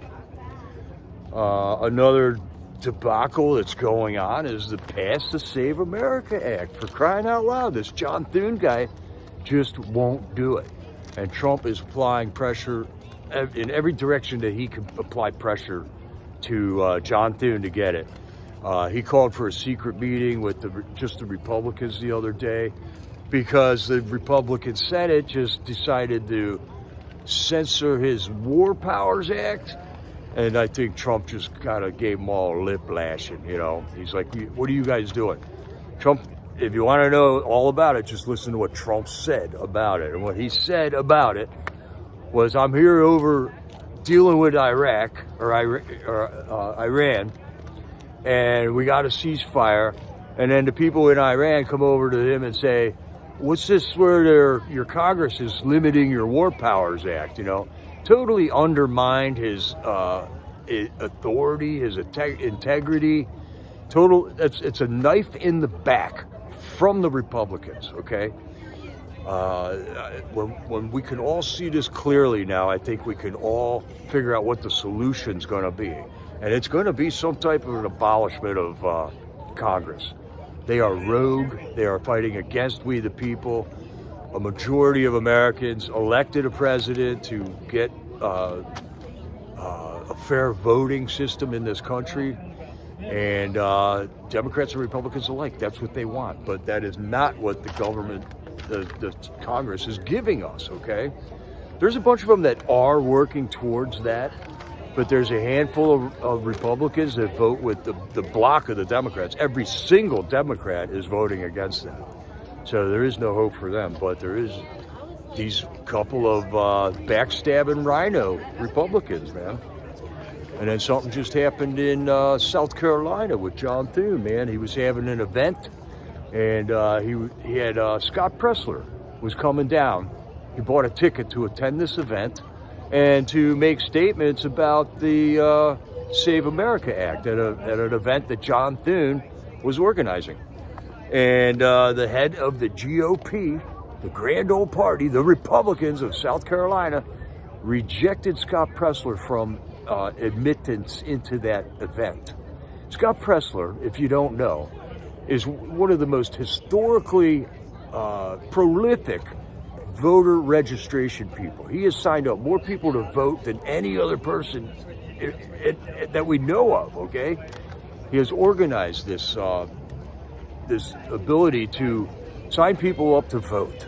Another debacle that's going on is the Pass the Save America Act. For crying out loud, this John Thune guy just won't do it. And Trump is applying pressure in every direction that he can apply pressure to John Thune to get it. He called for a secret meeting with just the Republicans the other day because the Republican Senate just decided to censor his War Powers Act. And I think Trump just kind of gave them all a lip lashing, you know. He's like, what are you guys doing? Trump, if you want to know all about it, just listen to what Trump said about it. And what he said about it was, I'm here over dealing with Iraq or Iran, and we got a ceasefire. And then the people in Iran come over to him and say, what's this where your Congress is limiting your War Powers Act, you know? Totally undermined his authority, his integrity. It's a knife in the back from the Republicans, okay? When we can all see this clearly now, I think we can all figure out what the solution's going to be. And it's going to be some type of an abolishment of Congress. They are rogue. They are fighting against we the people. A majority of Americans elected a president to get a fair voting system in this country. And Democrats and Republicans alike, that's what they want. But that is not what the government, the Congress is giving us, okay? There's a bunch of them that are working towards that, but there's a handful of Republicans that vote with the block of the Democrats. Every single Democrat is voting against that. So there is no hope for them, but there is these couple of backstabbing rhino Republicans, man. And then something just happened in South Carolina with John Thune, man. He was having an event, and he had Scott Pressler was coming down. He bought a ticket to attend this event and to make statements about the Save America Act at an event that John Thune was organizing. And the head of the GOP, the grand old party, the Republicans of South Carolina, rejected Scott Presler from admittance into that event. Scott Presler, if you don't know, is one of the most historically prolific voter registration people. He has signed up more people to vote than any other person that we know of, okay? He has organized this this ability to sign people up to vote.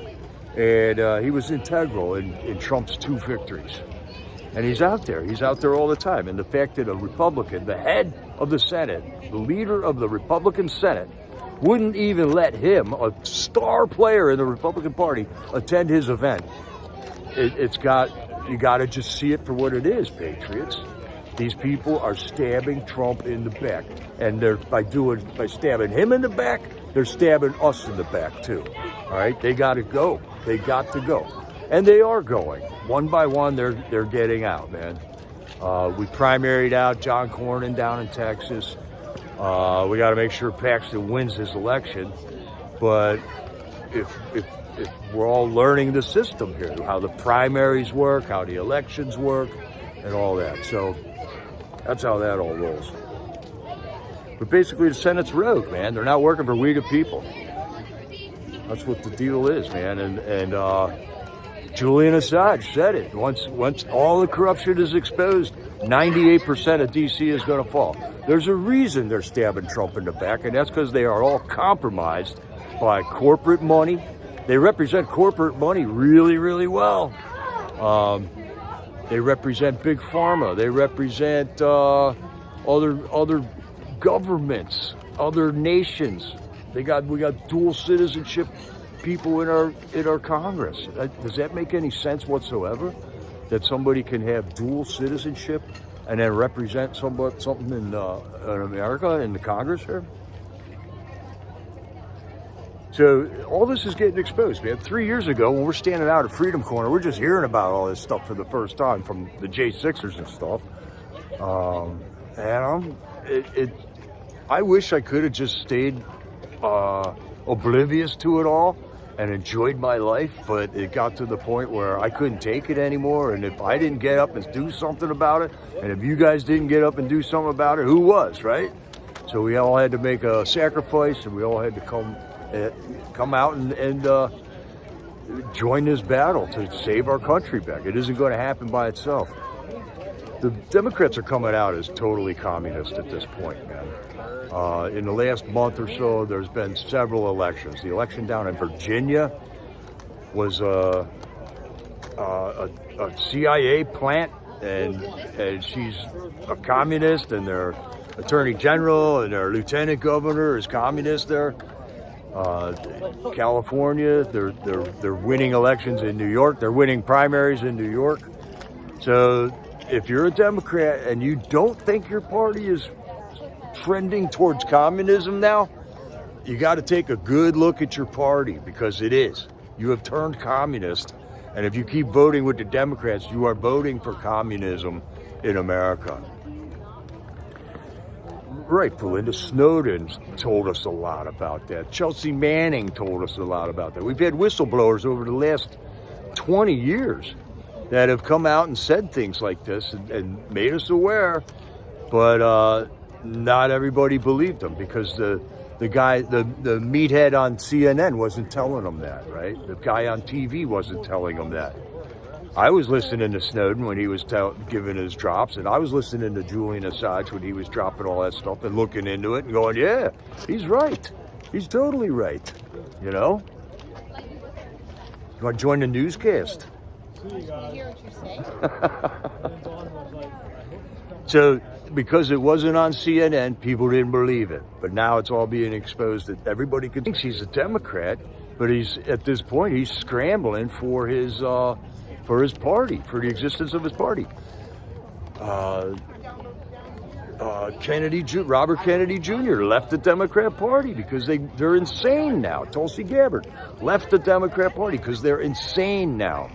And he was integral in Trump's 2 victories. And he's out there all the time. And the fact that a Republican, the head of the Senate, the leader of the Republican Senate, wouldn't even let him, a star player in the Republican Party, attend his event. You got to just see it for what it is, patriots. These people are stabbing Trump in the back, and by stabbing him in the back, they're stabbing us in the back too. All right, they got to go. They got to go, and they are going one by one. They're getting out, man. We primaried out John Cornyn down in Texas. We got to make sure Paxton wins his election, but if we're all learning the system here, how the primaries work, how the elections work, and all that. So that's how that all rolls. But basically, the Senate's rogue, man. They're not working for we the people. That's what the deal is, man. And Julian Assange said it. Once all the corruption is exposed, 98% of D.C. is going to fall. There's a reason they're stabbing Trump in the back, and that's because they are all compromised by corporate money. They represent corporate money really, really well. They represent big pharma. They represent other governments, other nations. We got dual citizenship people in our Congress. Does that make any sense whatsoever? That somebody can have dual citizenship and then represent something in America in the Congress here? So all this is getting exposed, man. 3 years ago, when we're standing out at Freedom Corner, we're just hearing about all this stuff for the first time from the J6ers and stuff. I wish I could have just stayed oblivious to it all and enjoyed my life, but it got to the point where I couldn't take it anymore. And if I didn't get up and do something about it, and if you guys didn't get up and do something about it, who was, right? So we all had to make a sacrifice, and we all had to come out and join this battle to save our country back. It isn't going to happen by itself. The Democrats are coming out as totally communist at this point, man. In the last month or so, there's been several elections. The election down in Virginia was a CIA plant, and she's a communist, and their attorney general and their lieutenant governor is communist there. California, they're winning elections in New York. They're winning primaries in New York. So if you're a Democrat and you don't think your party is trending towards communism now, you got to take a good look at your party, because it is. You have turned communist, and if you keep voting with the Democrats, you are voting for communism in America. Right, Belinda Snowden told us a lot about that. Chelsea Manning told us a lot about that. We've had whistleblowers over the last 20 years that have come out and said things like this and made us aware, but not everybody believed them, because the guy, the meathead on CNN wasn't telling them that, right? The guy on TV wasn't telling them that. I was listening to Snowden when he was giving his drops, and I was listening to Julian Assange when he was dropping all that stuff and looking into it and going, yeah, he's right. He's totally right, you know? You want to join the newscast? So, because it wasn't on CNN, people didn't believe it. But now it's all being exposed that everybody thinks he's a Democrat, but at this point he's scrambling for his party, for the existence of his party. Robert Kennedy Jr. left the Democrat Party because they're insane now. Tulsi Gabbard left the Democrat Party because they're insane now,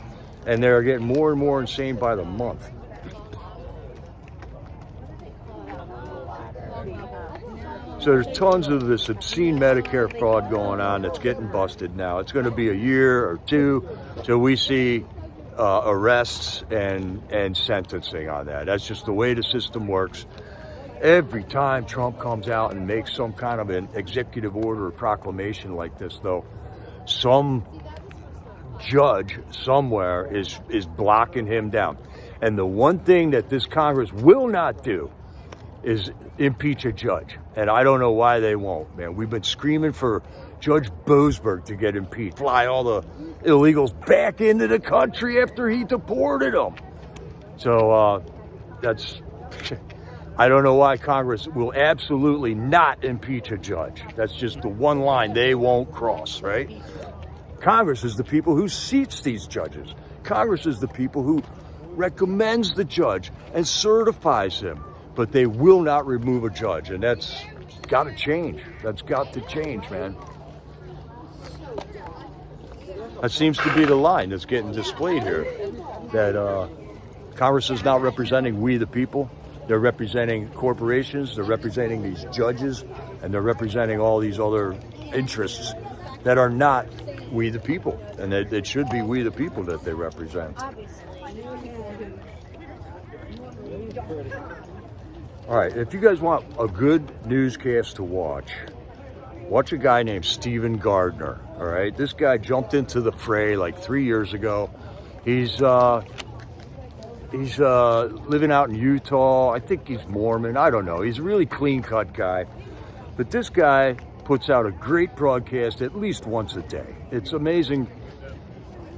and they're getting more and more insane by the month. So there's tons of this obscene Medicare fraud going on that's getting busted now. It's going to be a year or two till we see arrests and sentencing on that. That's just the way the system works. Every time Trump comes out and makes some kind of an executive order or proclamation like this, though, some judge somewhere is blocking him down. And the one thing that this Congress will not do is impeach a judge. And I don't know why they won't, man. We've been screaming for Judge Boasberg to get impeached, fly all the illegals back into the country after he deported them. So that's, I don't know why Congress will absolutely not impeach a judge. That's just the one line they won't cross, right? Congress is the people who seats these judges. Congress is the people who recommends the judge and certifies him. But they will not remove a judge, and that's got to change. That's got to change, man. That seems to be the line that's getting displayed here, that Congress is not representing we the people. They're representing corporations, they're representing these judges, and they're representing all these other interests that are not we the people. And it should be we the people that they represent. All right, if you guys want a good newscast to watch a guy named Stephen Gardner, all right? This guy jumped into the fray like 3 years ago. He's living out in Utah. I think he's Mormon. I don't know. He's a really clean-cut guy. But this guy puts out a great broadcast at least once a day. It's amazing.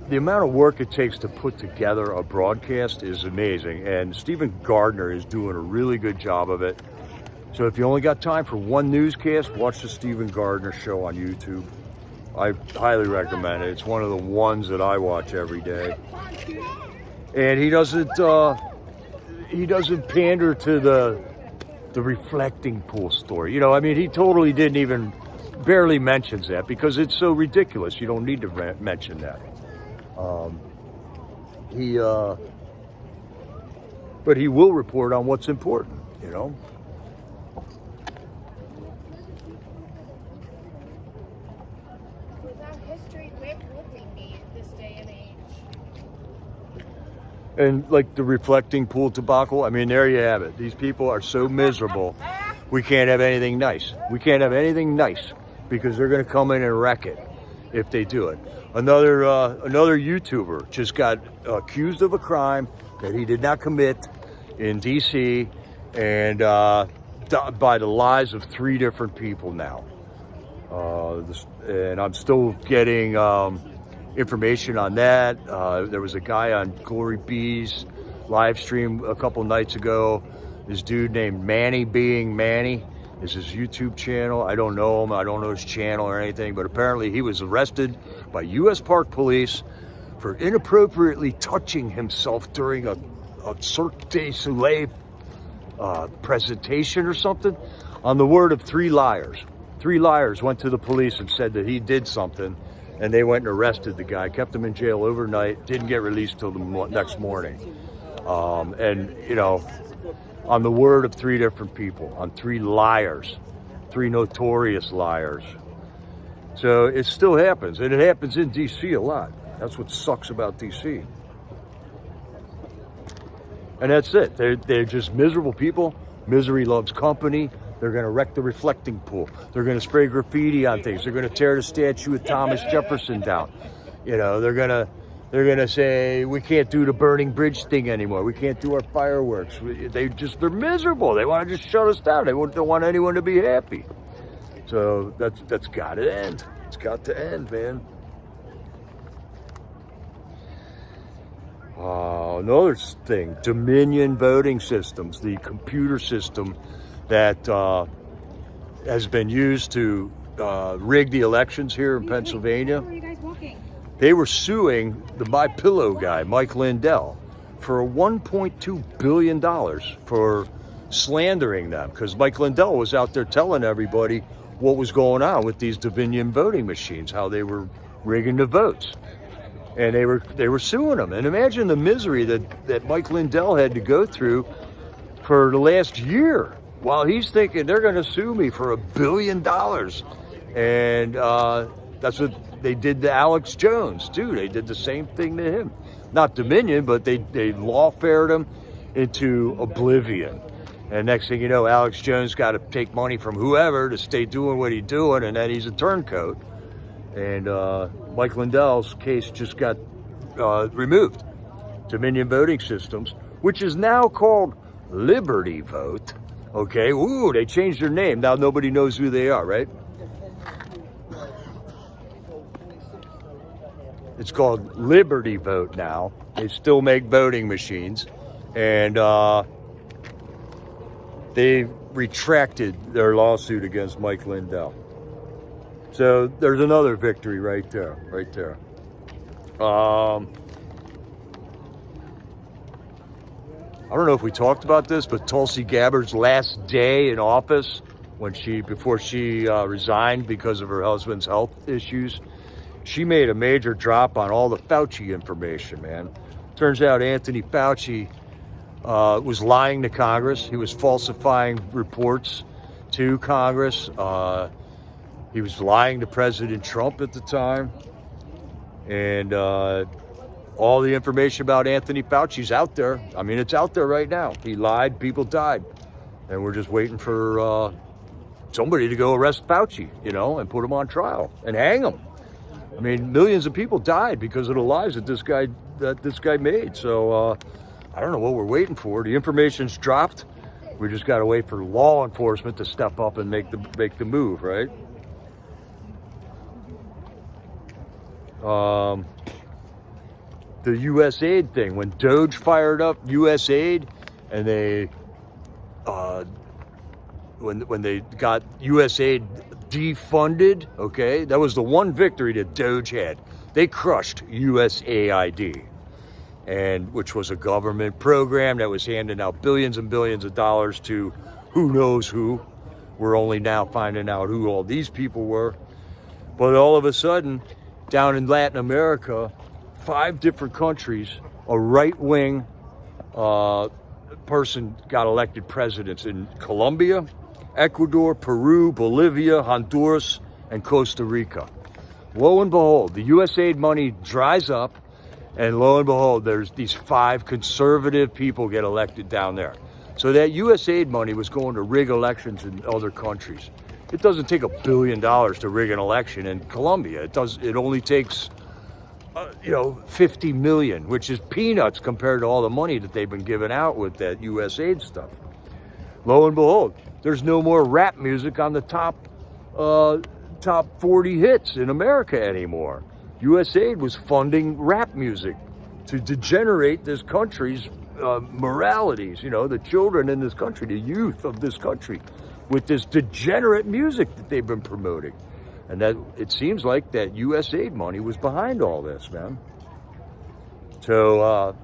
The amount of work it takes to put together a broadcast is amazing, and Stephen Gardner is doing a really good job of it. So if you only got time for one newscast, watch the Stephen Gardner show on YouTube. I highly recommend it. It's one of the ones that I watch every day. And he doesn't pander to the reflecting pool story. You know, I mean, he totally didn't even, barely mentions that because it's so ridiculous. You don't need to mention that. But he will report on what's important, you know. Without history, where would we be this day and age? And like the reflecting pool debacle, I mean, there you have it. These people are so miserable. We can't have anything nice. We can't have anything nice because they're going to come in and wreck it if they do it. Another YouTuber just got accused of a crime that he did not commit in D.C. and by the lies of 3 different people now. And I'm still getting information on that. There was a guy on Glory B's live stream a couple nights ago. This dude named Manny Being Manny is his YouTube channel. I don't know him. I don't know his channel or anything, but apparently he was arrested by U.S. Park Police for inappropriately touching himself during a Cirque du Soleil presentation or something, on the word of 3 liars. 3 liars went to the police and said that he did something, and they went and arrested the guy, kept him in jail overnight, didn't get released till the next morning. And, you know, on the word of 3 different people, on 3 liars, 3 notorious liars. So it still happens, and it happens in D.C. a lot. That's what sucks about D.C. And that's it. They're just miserable people. Misery loves company. They're going to wreck the reflecting pool. They're going to spray graffiti on things. They're going to tear the statue of Thomas Jefferson down. You know, they're going to say, we can't do the burning bridge thing anymore. We can't do our fireworks. They're miserable. They want to just shut us down. They don't want anyone to be happy. So that's got to end. It's got to end, man. Another thing, Dominion voting systems, the computer system that has been used to rig the elections here in Pennsylvania. Where are you guys walking? They were suing the MyPillow guy, Mike Lindell, for $1.2 billion for slandering them, because Mike Lindell was out there telling everybody what was going on with these Dominion voting machines, how they were rigging the votes. And they were suing him. And imagine the misery that Mike Lindell had to go through for the last year. while he's thinking they're going to sue me for $1 billion. And that's what they did to Alex Jones, too. They did the same thing to him. Not Dominion, but they lawfared him into oblivion. And next thing you know, Alex Jones got to take money from whoever to stay doing what he's doing, and then he's a turncoat. And Mike Lindell's case just got removed. Dominion Voting Systems, which is now called Liberty Vote. Okay, ooh, they changed their name. Now nobody knows who they are, right? It's called Liberty Vote now. They still make voting machines. And they retracted their lawsuit against Mike Lindell. So there's another victory right there, right there. I don't know if we talked about this, but Tulsi Gabbard's last day in office, before she resigned because of her husband's health issues, she made a major drop on all the Fauci information, man. Turns out Anthony Fauci was lying to Congress. He was falsifying reports to Congress. He was lying to President Trump at the time. And all the information about Anthony Fauci's out there. I mean, it's out there right now. He lied, people died. And we're just waiting for somebody to go arrest Fauci, and put him on trial and hang him. I mean, millions of people died because of the lies that this guy made. So I don't know what we're waiting for. The information's dropped. We just got to wait for law enforcement to step up and make the move, right? The USAID thing, when Doge fired up USAID, and they when they got USAID defunded, okay, that was the one victory that Doge had. They crushed USAID, and which was a government program that was handing out billions and billions of dollars to who knows who. We're only now finding out who all these people were. But all of a sudden, down in Latin America, 5 different countries, a right-wing person got elected presidents in Colombia, Ecuador, Peru, Bolivia, Honduras, and Costa Rica. Lo and behold, the USAID money dries up, and lo and behold, there's these 5 conservative people get elected down there. So that USAID money was going to rig elections in other countries. It doesn't take $1 billion to rig an election in Colombia. It only takes 50 million, which is peanuts compared to all the money that they've been giving out with that USAID stuff. Lo and behold, there's no more rap music on the top 40 hits in America anymore. USAID was funding rap music to degenerate this country's moralities, the children in this country, the youth of this country, with this degenerate music that they've been promoting. And that it seems like that USAID money was behind all this, man. So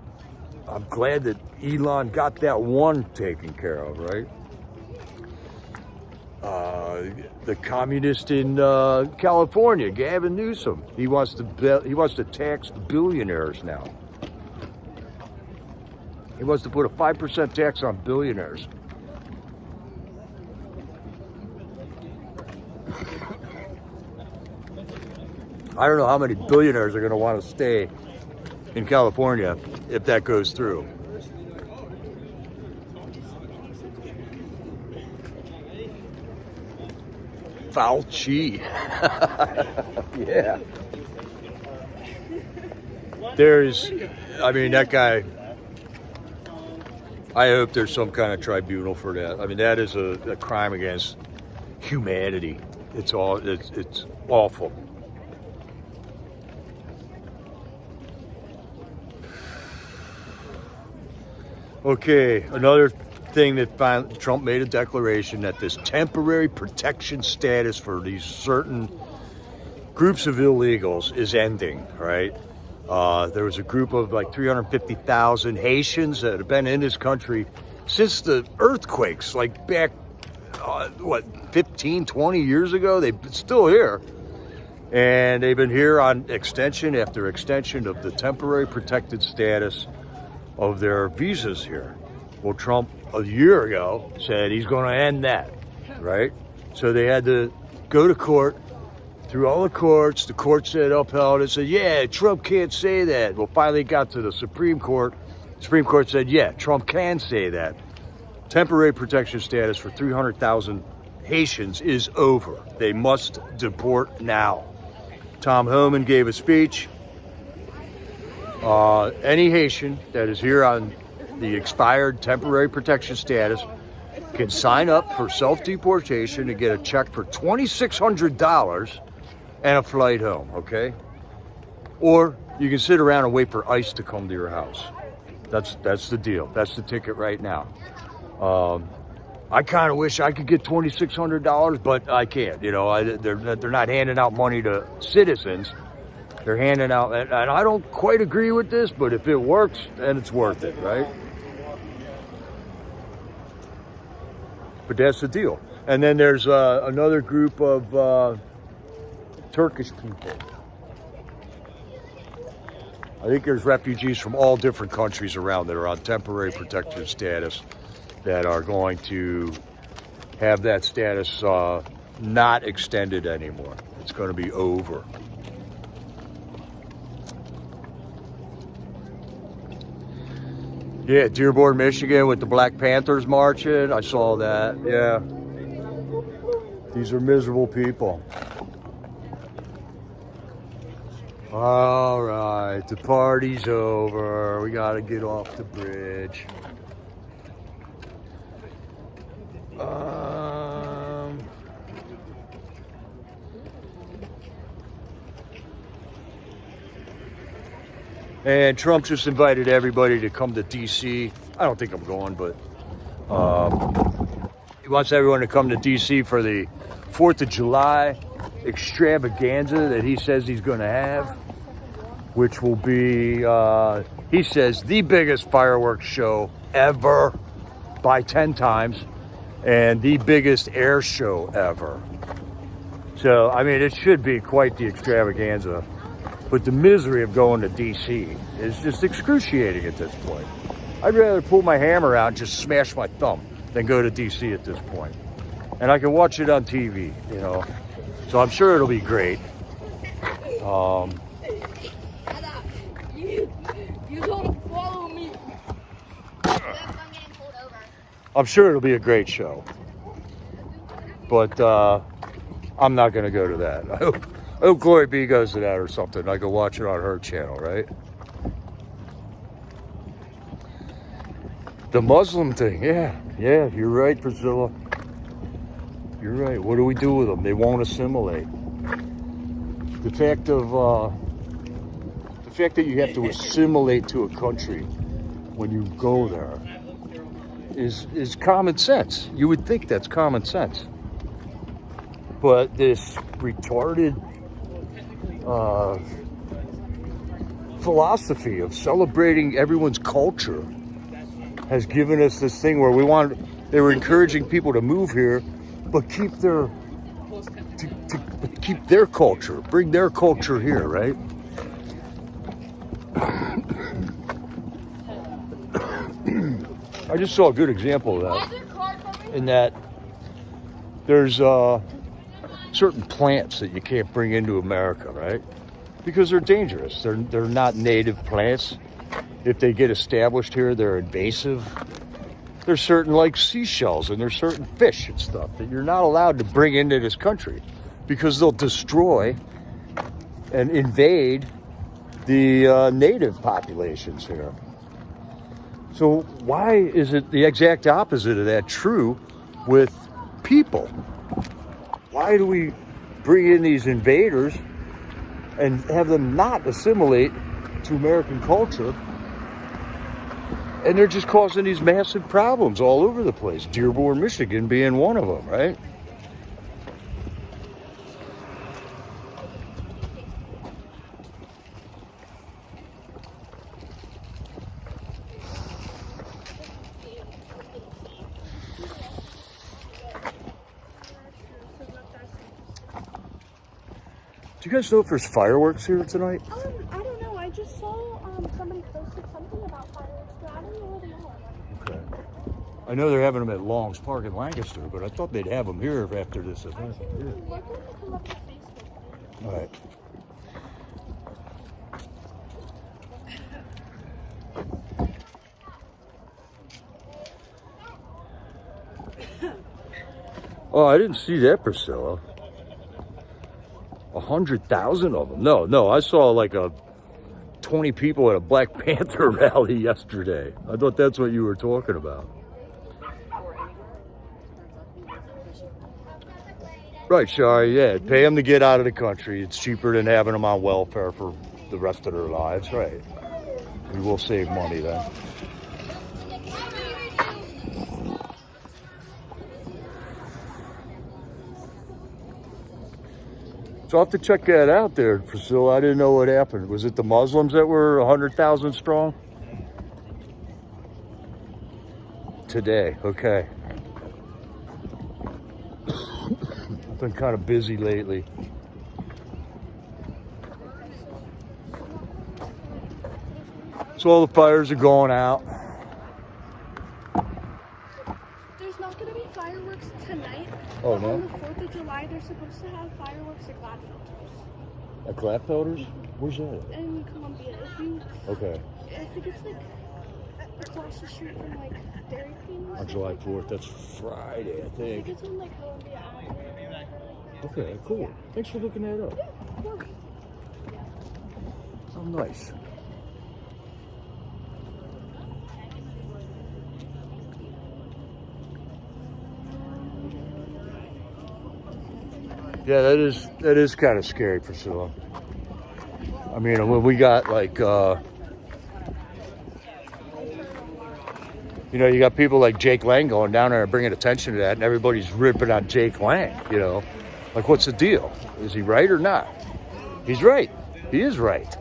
I'm glad that Elon got that one taken care of, right? The communist in California, Gavin Newsom, he wants to tax the billionaires now. He wants to put a 5% tax on billionaires. I don't know how many billionaires are going to want to stay in California if that goes through. Fauci. Yeah. That guy, I hope there's some kind of tribunal for that. I mean, that is a crime against humanity. It's awful. Okay, another thing that Trump made a declaration that this temporary protection status for these certain groups of illegals is ending, right? There was a group of like 350,000 Haitians that have been in this country since the earthquakes, like back, 15, 20 years ago? They're still here. And they've been here on extension after extension of the temporary protected status of their visas here. Well, Trump a year ago said he's going to end that, right? So they had to go to court. Through all the courts said upheld it, said, yeah, Trump can't say that. Well, finally it got to the Supreme Court. Supreme Court said, yeah, Trump can say that. Temporary protection status for 300,000 Haitians is over. They must deport now. Tom Homan gave a speech. Any Haitian that is here on the expired temporary protection status can sign up for self-deportation and get a check for $2,600 and a flight home, okay? Or you can sit around and wait for ICE to come to your house. That's the deal. That's the ticket right now. I kind of wish I could get $2,600, but I can't. You know, they're not handing out money to citizens. They're handing out, and I don't quite agree with this, but if it works, then it's worth it, right? But that's the deal. And then there's another group of Turkish people. I think there's refugees from all different countries around that are on temporary protective status that are going to have that status not extended anymore. It's going to be over. Yeah, Dearborn, Michigan with the Black Panthers marching. I saw that, yeah. These are miserable people. All right, the party's over. We gotta get off the bridge. And Trump just invited everybody to come to D.C. I don't think I'm going, but he wants everyone to come to D.C. for the 4th of July extravaganza that he says he's going to have, which will be, he says, the biggest fireworks show ever by 10 times and the biggest air show ever. So, I mean, it should be quite the extravaganza. But the misery of going to D.C. is just excruciating at this point. I'd rather pull my hammer out and just smash my thumb than go to D.C. at this point. And I can watch it on TV, you know. So I'm sure it'll be great. You don't follow me. I'm sure it'll be a great show. But I'm not going to go to that. I hope Glory B goes to that or something. I can watch it on her channel, right? The Muslim thing, yeah, you're right, Priscilla. You're right. What do we do with them? They won't assimilate. The fact that you have to assimilate to a country when you go there is common sense. You would think that's common sense. But this retarded philosophy of celebrating everyone's culture has given us this thing where they were encouraging people to move here, but keep their culture, bring their culture here, right? I just saw a good example of that, in that there's certain plants that you can't bring into America, right? Because they're dangerous. They're not native plants. If they get established here, they're invasive. There's certain like seashells and there's certain fish and stuff that you're not allowed to bring into this country because they'll destroy and invade the native populations here. So why is it the exact opposite of that true with people? Why do we bring in these invaders and have them not assimilate to American culture? And they're just causing these massive problems all over the place. Dearborn, Michigan being one of them, right? Do you guys know if there's fireworks here tonight? I don't know. I just saw somebody posted something about fireworks, but I don't know where they are. Okay. I know they're having them at Long's Park in Lancaster, but I thought they'd have them here after this event. Yeah. All right. Oh, I didn't see that, Priscilla. 100,000 of them. No, I saw like 20 people at a Black Panther rally yesterday. I thought that's what you were talking about. Right, Shari, yeah. Pay them to get out of the country. It's cheaper than having them on welfare for the rest of their lives, right? We will save money then. So I'll have to check that out there, Priscilla. I didn't know what happened. Was it the Muslims that were 100,000 strong? Today, okay. I've been kind of busy lately. So all the fires are going out. There's not going to be fireworks tonight. Oh, but no? on the 4th of July, they're supposed to have fireworks at Gladfelters. At Gladfelters? Where's that? In Columbia. Okay. I think it's like across the street from like Dairy Queen. On July 4th. That's Friday, I I think. think it's on like Columbia Avenue. Okay, cool. Thanks for looking that up. Yeah, of course. Oh, nice. Yeah, that is kind of scary, Priscilla. I mean, when we got like, you know, you got people like Jake Lang going down there and bringing attention to that, and everybody's ripping on Jake Lang, you know. Like, what's the deal? Is he right or not? He's right. He is right.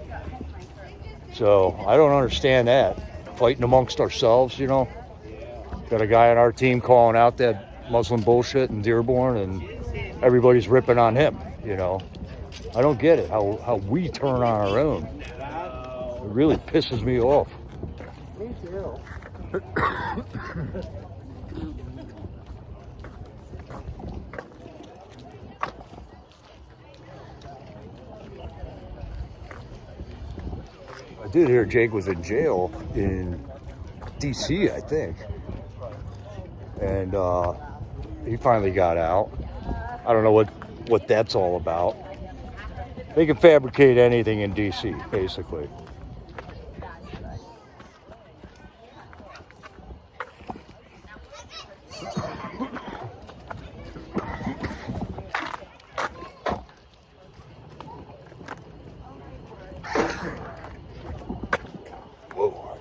So, I don't understand that. Fighting amongst ourselves, you know. Got a guy on our team calling out that Muslim bullshit in Dearborn, and everybody's ripping on him, you know. I don't get it, how we turn on our own. It really pisses me off. Me too. I did hear Jake was in jail in D.C., I think. And he finally got out. I don't know what that's all about. They can fabricate anything in D.C., basically. Whoa.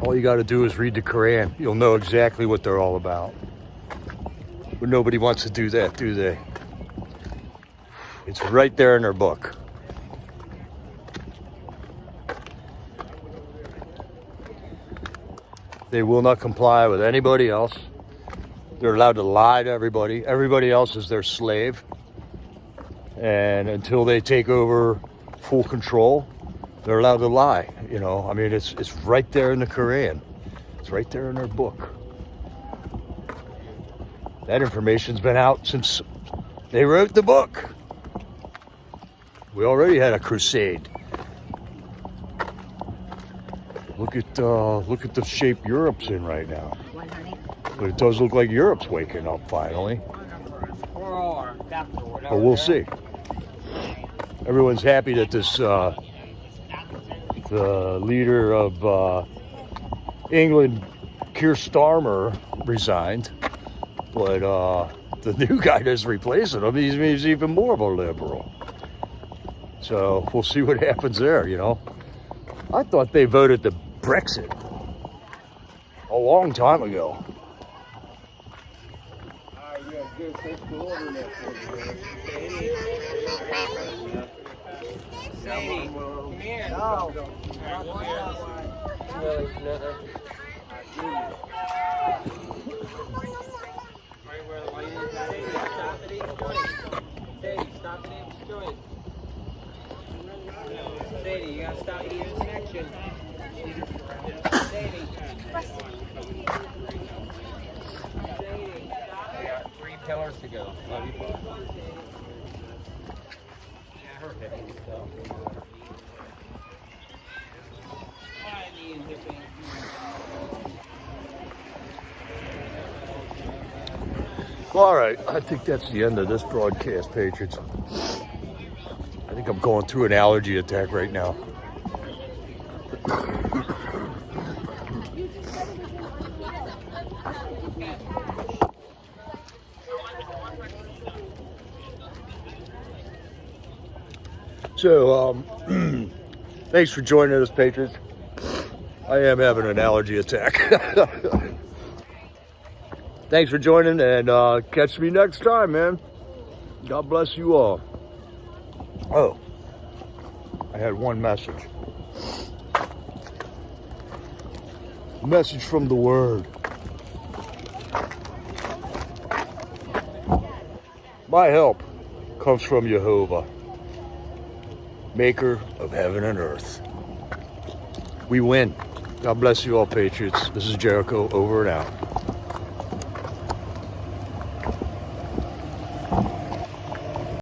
All you got to do is read the Quran. You'll know exactly what they're all about. But nobody wants to do that, do they? It's right there in their book. They will not comply with anybody else. They're allowed to lie to everybody. Everybody else is their slave. And until they take over full control, they're allowed to lie, you know. I mean, it's right there in the Quran. It's right there in their book. That information's been out since they wrote the book. We already had a crusade. Look at the shape Europe's in right now. But it does look like Europe's waking up finally. But we'll see. Everyone's happy that this the leader of England, Keir Starmer, resigned, but the new guy that's replacing him, he's even more of a liberal. So we'll see what happens there, you know. I thought they voted the Brexit a long time ago. Good. Thanks for ordering that for me, man. Sadie, come here. Sadie, stop at each joint. Sadie, you gotta stop at the intersection. Sadie. We got 3 pillars to go. Love you, Paul. Yeah, her heavy stuff. Hi, knee and hip pain. Well, all right, I think that's the end of this broadcast, Patriots. I think I'm going through an allergy attack right now. So, thanks for joining us, Patriots. I am having an allergy attack. Thanks for joining, and catch me next time, man. God bless you all. Oh, I had one message. Message from the Word. My help comes from Jehovah, maker of heaven and earth. We win. God bless you all, Patriots. This is Jericho, over and out.